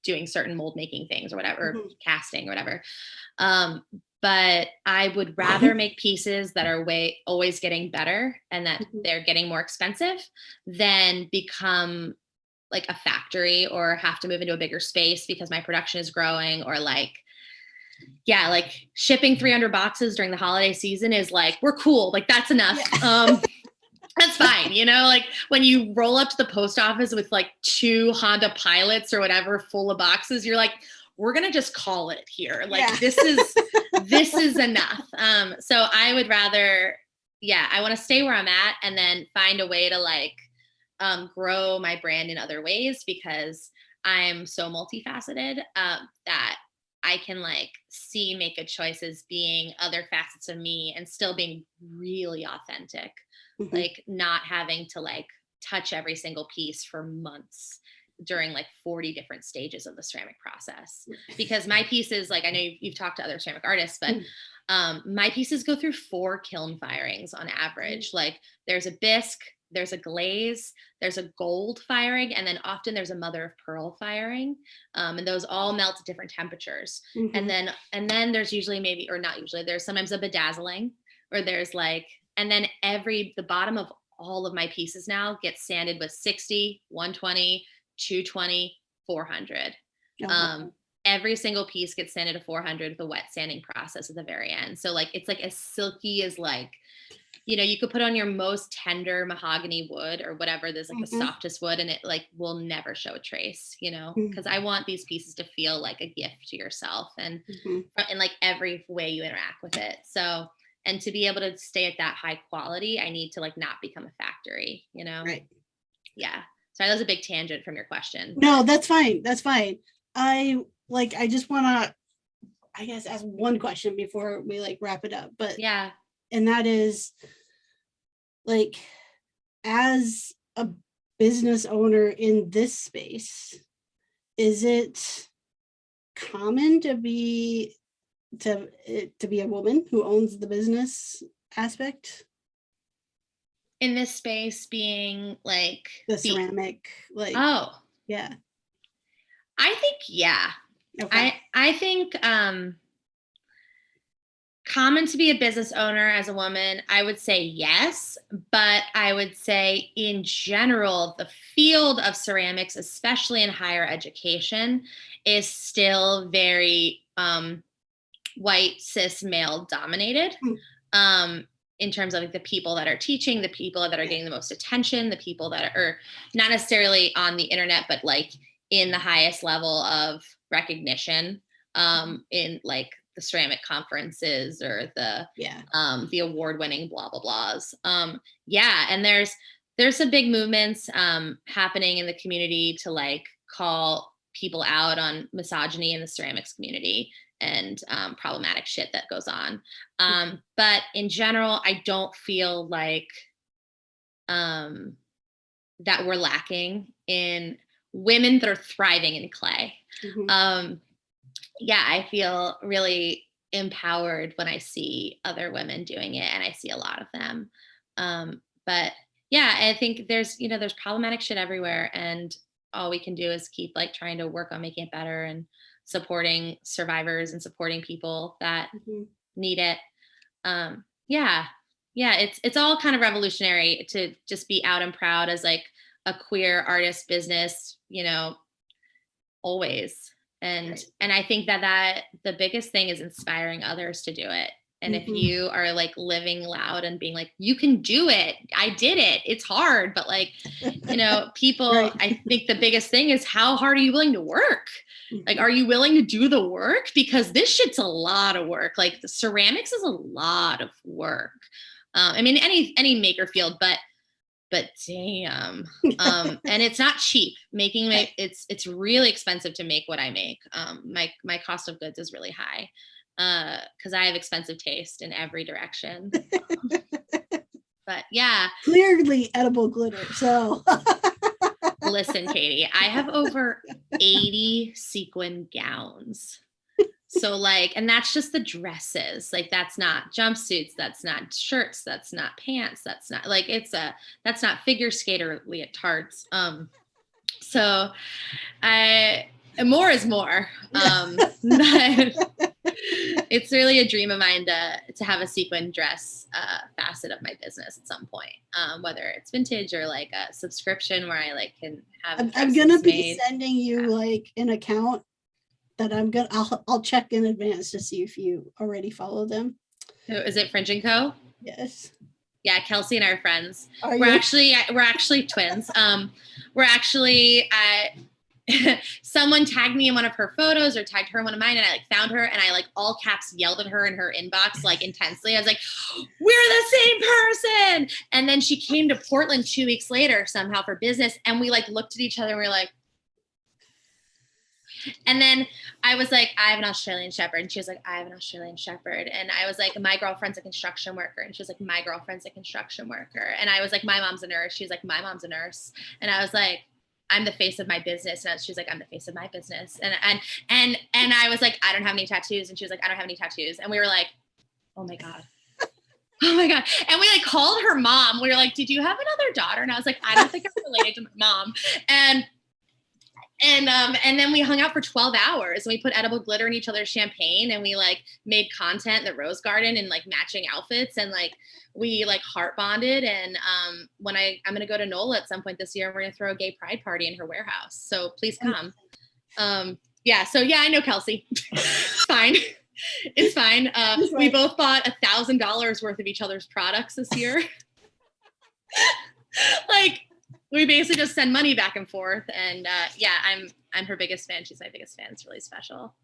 doing certain mold making things or whatever, casting or whatever. But I would rather make pieces that are always getting better and that they're getting more expensive than become like a factory or have to move into a bigger space because my production is growing, or like, yeah, like shipping 300 boxes during the holiday season is like, we're cool. Like that's enough. That's fine. You know, like when you roll up to the post office with like 2 Honda Pilots or whatever full of boxes, you're like, we're going to just call it here. Like this is enough. So I would rather, I want to stay where I'm at and then find a way to like grow my brand in other ways, because I'm so multifaceted that I can like make good choices being other facets of me and still being really authentic, like not having to like touch every single piece for months during like 40 different stages of the ceramic process. Because my pieces, like I know you've talked to other ceramic artists, but my pieces go through 4 kiln firings on average. Like there's a bisque, there's a glaze, there's a gold firing, and then often there's a mother of pearl firing. And those all melt at different temperatures. And then there's usually there's sometimes a bedazzling, or there's like, and then the bottom of all of my pieces now gets sanded with 60, 120, 220, 400. Every single piece gets sanded to 400 with a wet sanding process at the very end. So like, it's like as silky as like, you know, you could put on your most tender mahogany wood or whatever, there's like the softest wood, and it like will never show a trace, you know, because I want these pieces to feel like a gift to yourself and in like every way you interact with it. So, and to be able to stay at that high quality, I need to like not become a factory, you know? Right. Yeah. Sorry, that was a big tangent from your question. No, that's fine. That's fine. I just want to I guess ask one question before we like wrap it up, but Yeah. and that is like, as a business owner in this space, is it common to be a woman who owns the business aspect? In this space being like The ceramic, like, oh, yeah. I think, yeah. Okay. I think common to be a business owner as a woman, I would say yes, but I would say in general, the field of ceramics, especially in higher education, is still very white, cis, male dominated. Hmm. In terms of like the people that are teaching, the people that are getting the most attention, the people that are not necessarily on the internet, but like in the highest level of recognition, in like the ceramic conferences or the award-winning blah blah blahs. Yeah, and there's some big movements happening in the community to like call people out on misogyny in the ceramics community and problematic shit that goes on. But in general, I don't feel like that we're lacking in women that are thriving in clay. Mm-hmm. Yeah, I feel really empowered when I see other women doing it, and I see a lot of them. But yeah, I think there's problematic shit everywhere, and all we can do is keep like trying to work on making it better and supporting survivors and supporting people that Mm-hmm. need it. Yeah, yeah, it's all kind of revolutionary to just be out and proud as like a queer artist business, always. And Right. and I think that the biggest thing is inspiring others to do it. And if Mm-hmm. you are like living loud and being like, you can do it, I did it, it's hard, but like, people, Right. I think the biggest thing is, how hard are you willing to work? Like, Mm-hmm. are you willing to do the work? Because this shit's a lot of work. Like the ceramics is a lot of work. I mean, any maker field, but damn. And it's not cheap making Okay. it's really expensive to make what I make. My cost of goods is really high because I have expensive taste in every direction. But yeah. Clearly edible glitter. So Listen, Katie, I have over 80 sequin gowns. So like, and that's just the dresses. Like that's not jumpsuits, that's not shirts, that's not pants, that's not like that's not figure skater leotards. So I more is more. But it's really a dream of mine to have a sequin dress facet of my business at some point. Whether it's vintage or like a subscription where I like can have I'm gonna dresses be made. sending you like an account that I'll check in advance to see if you already follow them. Is it Fringe and Co? Yes. Yeah, Kelsey and I are friends. Are We're you? actually twins. We're actually someone tagged me in one of her photos or tagged her in one of mine, and I like found her and I like all caps yelled at her in her inbox like intensely. I was like, "We're the same person!" And then she came to Portland 2 weeks later somehow for business, and we like looked at each other and we were like. And then I was like, I have an Australian Shepherd. And she was like, I have an Australian Shepherd. And I was like, my girlfriend's a construction worker. And she was like, my girlfriend's a construction worker. And I was like, my mom's a nurse. She was like, my mom's a nurse. And I was like, I'm the face of my business. And she was like, I'm the face of my business. And I was like, I don't have any tattoos. And she was like, I don't have any tattoos. And we were like, oh my God. Oh my God. And we like called her mom. We were like, did you have another daughter? And I was like, I don't think I'm related to my mom. And then we hung out for 12 hours and we put edible glitter in each other's champagne and we like made content in the Rose Garden in like matching outfits and like we like heart bonded. And when I'm going to go to NOLA at some point this year, and we're going to throw a gay pride party in her warehouse. So please come. Yeah. So yeah, I know Kelsey. It's fine. It's fine. We both bought $1,000 worth of each other's products this year. Like, we basically just send money back and forth. And yeah, I'm her biggest fan. She's my biggest fan. It's really special.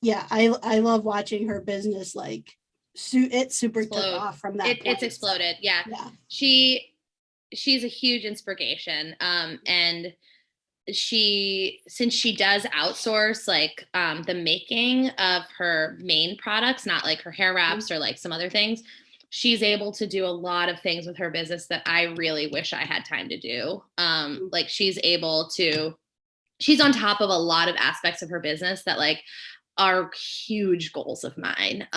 Yeah, I love watching her business like it super took off from that point. It's exploded. Yeah. She's a huge inspiration. And since she does outsource like the making of her main products, not like her hair wraps or like some other things, she's able to do a lot of things with her business that I really wish I had time to do. Like she's on top of a lot of aspects of her business that like are huge goals of mine.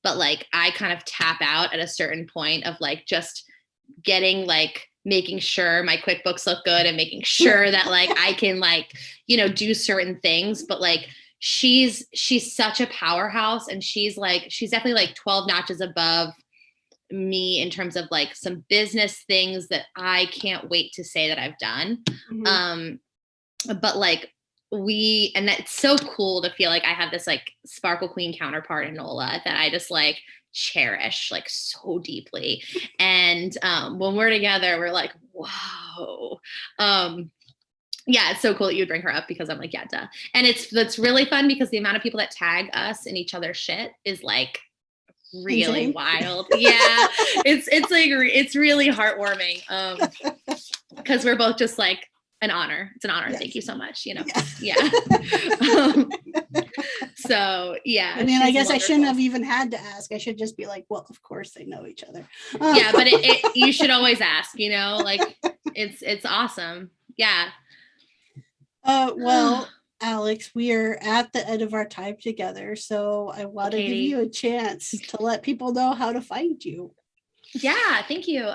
But like I kind of tap out at a certain point of like just getting like making sure my QuickBooks look good and making sure that like I can like, do certain things. But like she's such a powerhouse, and she's definitely like 12 notches above me in terms of like some business things that I can't wait to say that I've done. But like and that's so cool to feel like I have this like Sparkle Queen counterpart in Nola that I just like cherish like so deeply. And when we're together, we're like, whoa. Yeah, it's so cool that you would bring her up, because I'm like, yeah, duh. And it's really fun because the amount of people that tag us in each other's shit is like really insane. Wild. Yeah. It's like, it's really heartwarming. Because we're both just like, an honor. It's an honor. Yes. Thank you so much. Yeah. So yeah. I mean, I guess wonderful. I shouldn't have even had to ask. I should just be like, well, of course they know each other. Yeah, but you should always ask, like it's awesome. Yeah. Well, Alex, we are at the end of our time together, so I want to give you a chance to let people know how to find you. Yeah, thank you.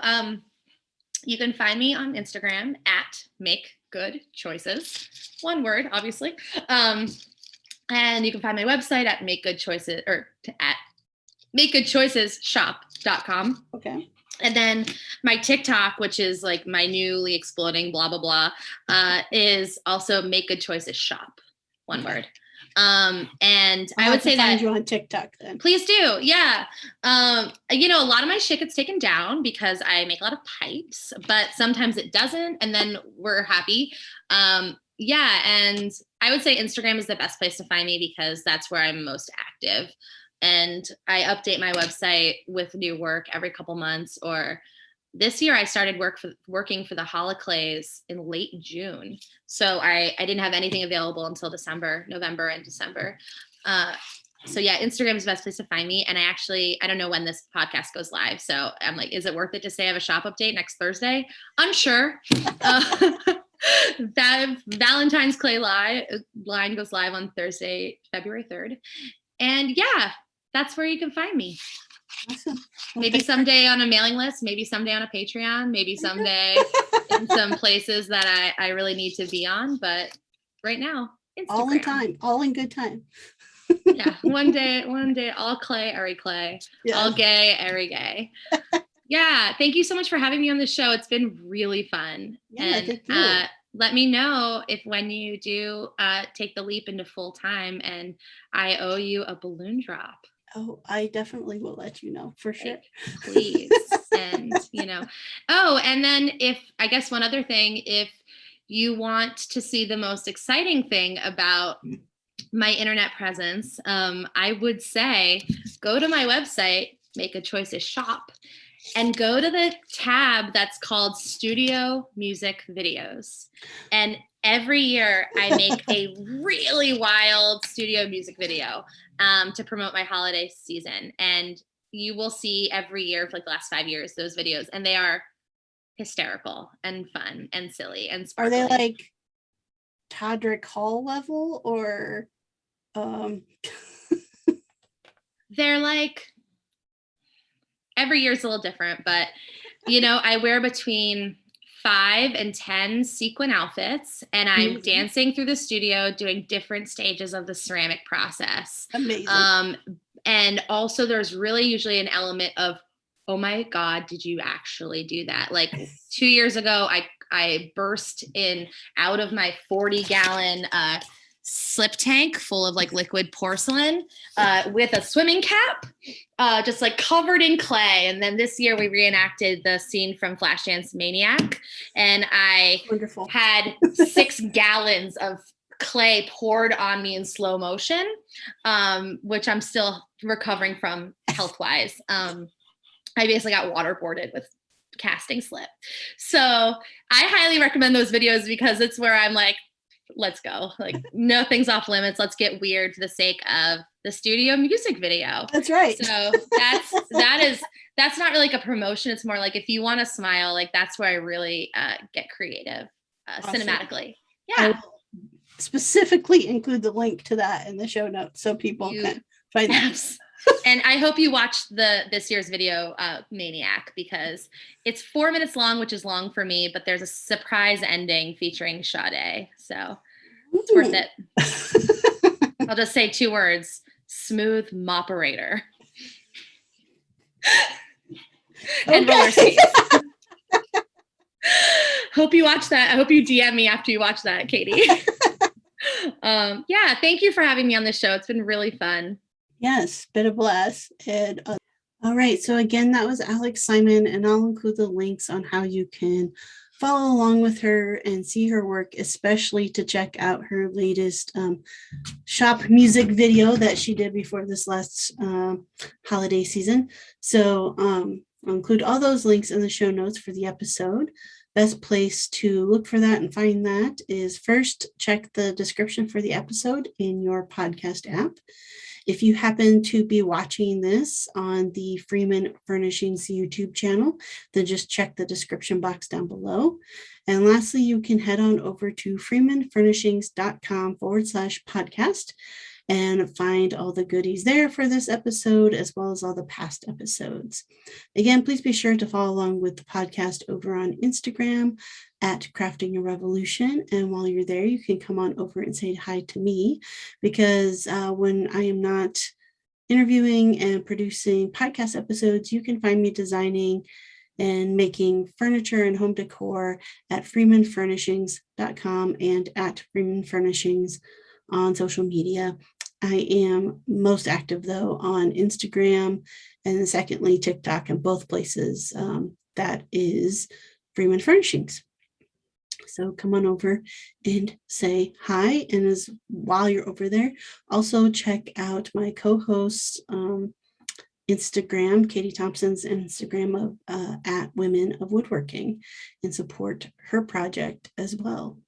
You can find me on Instagram at Make Good Choices, one word, obviously. And you can find my website at Make Good Choices, or at makegoodchoicesshop.com. Okay. And then my TikTok, which is like my newly exploding blah, blah, blah, is also Make Good Choices Shop, one word. And I would say that you on TikTok then. Please do. Yeah. A lot of my shit gets taken down because I make a lot of pipes, but sometimes it doesn't. And then we're happy. Yeah. And I would say Instagram is the best place to find me because that's where I'm most active. And I update my website with new work every couple months. Or this year I started working for the Holoclays in late June. So I didn't have anything available until November and December. So yeah, Instagram is the best place to find me. And I don't know when this podcast goes live. So I'm like, is it worth it to say I have a shop update next Thursday? Unsure. That Valentine's Clay line goes live on Thursday, February 3rd. And yeah, that's where you can find me. Awesome. Maybe someday on a mailing list, maybe someday on a Patreon, maybe someday in some places that I really need to be on. But right now, Instagram. All in time, all in good time. Yeah, one day, all clay, every clay, yes. All gay, every gay. Yeah, thank you so much for having me on the show. It's been really fun. Yeah, thank you. Let me know when you do take the leap into full-time, and I owe you a balloon drop. Oh, I definitely will let you know for sure. Please. And, and then one other thing, if you want to see the most exciting thing about my internet presence, I would say go to my website, Make Good Choices Shop, and go to the tab that's called Studio Music Videos. And every year I make a really wild studio music video to promote my holiday season. And you will see every year for like the last 5 years, those videos. And they are hysterical and fun and silly and sparkly. Are they like Todrick Hall level or? They're like, every year is a little different, but I wear between 5 and 10 sequin outfits, and I'm dancing through the studio doing different stages of the ceramic process. Amazing. And also there's really usually an element of, oh my God, did you actually do that? Like 2 years ago, I burst out of my 40-gallon slip tank full of like liquid porcelain with a swimming cap, just like covered in clay. And then this year we reenacted the scene from Flashdance Maniac, and I had 6 gallons of clay poured on me in slow motion, which I'm still recovering from health-wise. I basically got waterboarded with casting slip. So I highly recommend those videos because it's where I'm like, let's go. Like, nothing's off limits. Let's get weird for the sake of the studio music video. That's right. So that's not really like a promotion. It's more like if you want to smile, like that's where I really get creative Awesome. Cinematically. I Yeah. will specifically include the link to that in the show notes so people can find that. And I hope you watch this year's video, Maniac, because it's 4 minutes long, which is long for me, but there's a surprise ending featuring Sade. So it's worth it. I'll just say 2 words: smooth moperator. And roller skates. Hope you watch that. I hope you DM me after you watch that, Katie. Yeah, thank you for having me on the show. It's been really fun. Yes, been a blast. And all right, so again, that was Alex Simon, and I'll include the links on how you can follow along with her and see her work, especially to check out her latest shop music video that she did before this last holiday season. So I'll include all those links in the show notes for the episode. Best place to look for that and find that is first check the description for the episode in your podcast app. If you happen to be watching this on the Freeman Furnishings YouTube channel, then just check the description box down below. And lastly, you can head on over to freemanfurnishings.com/podcast and find all the goodies there for this episode, as well as all the past episodes. Again, please be sure to follow along with the podcast over on Instagram at Crafting a Revolution. And while you're there, you can come on over and say hi to me, because when I am not interviewing and producing podcast episodes, you can find me designing and making furniture and home decor at freemanfurnishings.com and at Freeman Furnishings on social media. I am most active, though, on Instagram, and then secondly, TikTok, and both places that is Freeman Furnishings. So come on over and say hi. And while you're over there, also check out my co-host's Instagram, Katie Thompson's Instagram of at Women of Woodworking, and support her project as well.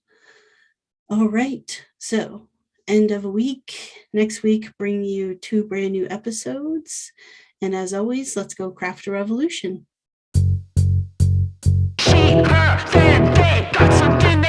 All right, so end of a week. Next week, bring you 2 brand new episodes. And as always, let's go craft a revolution. She, her, they got something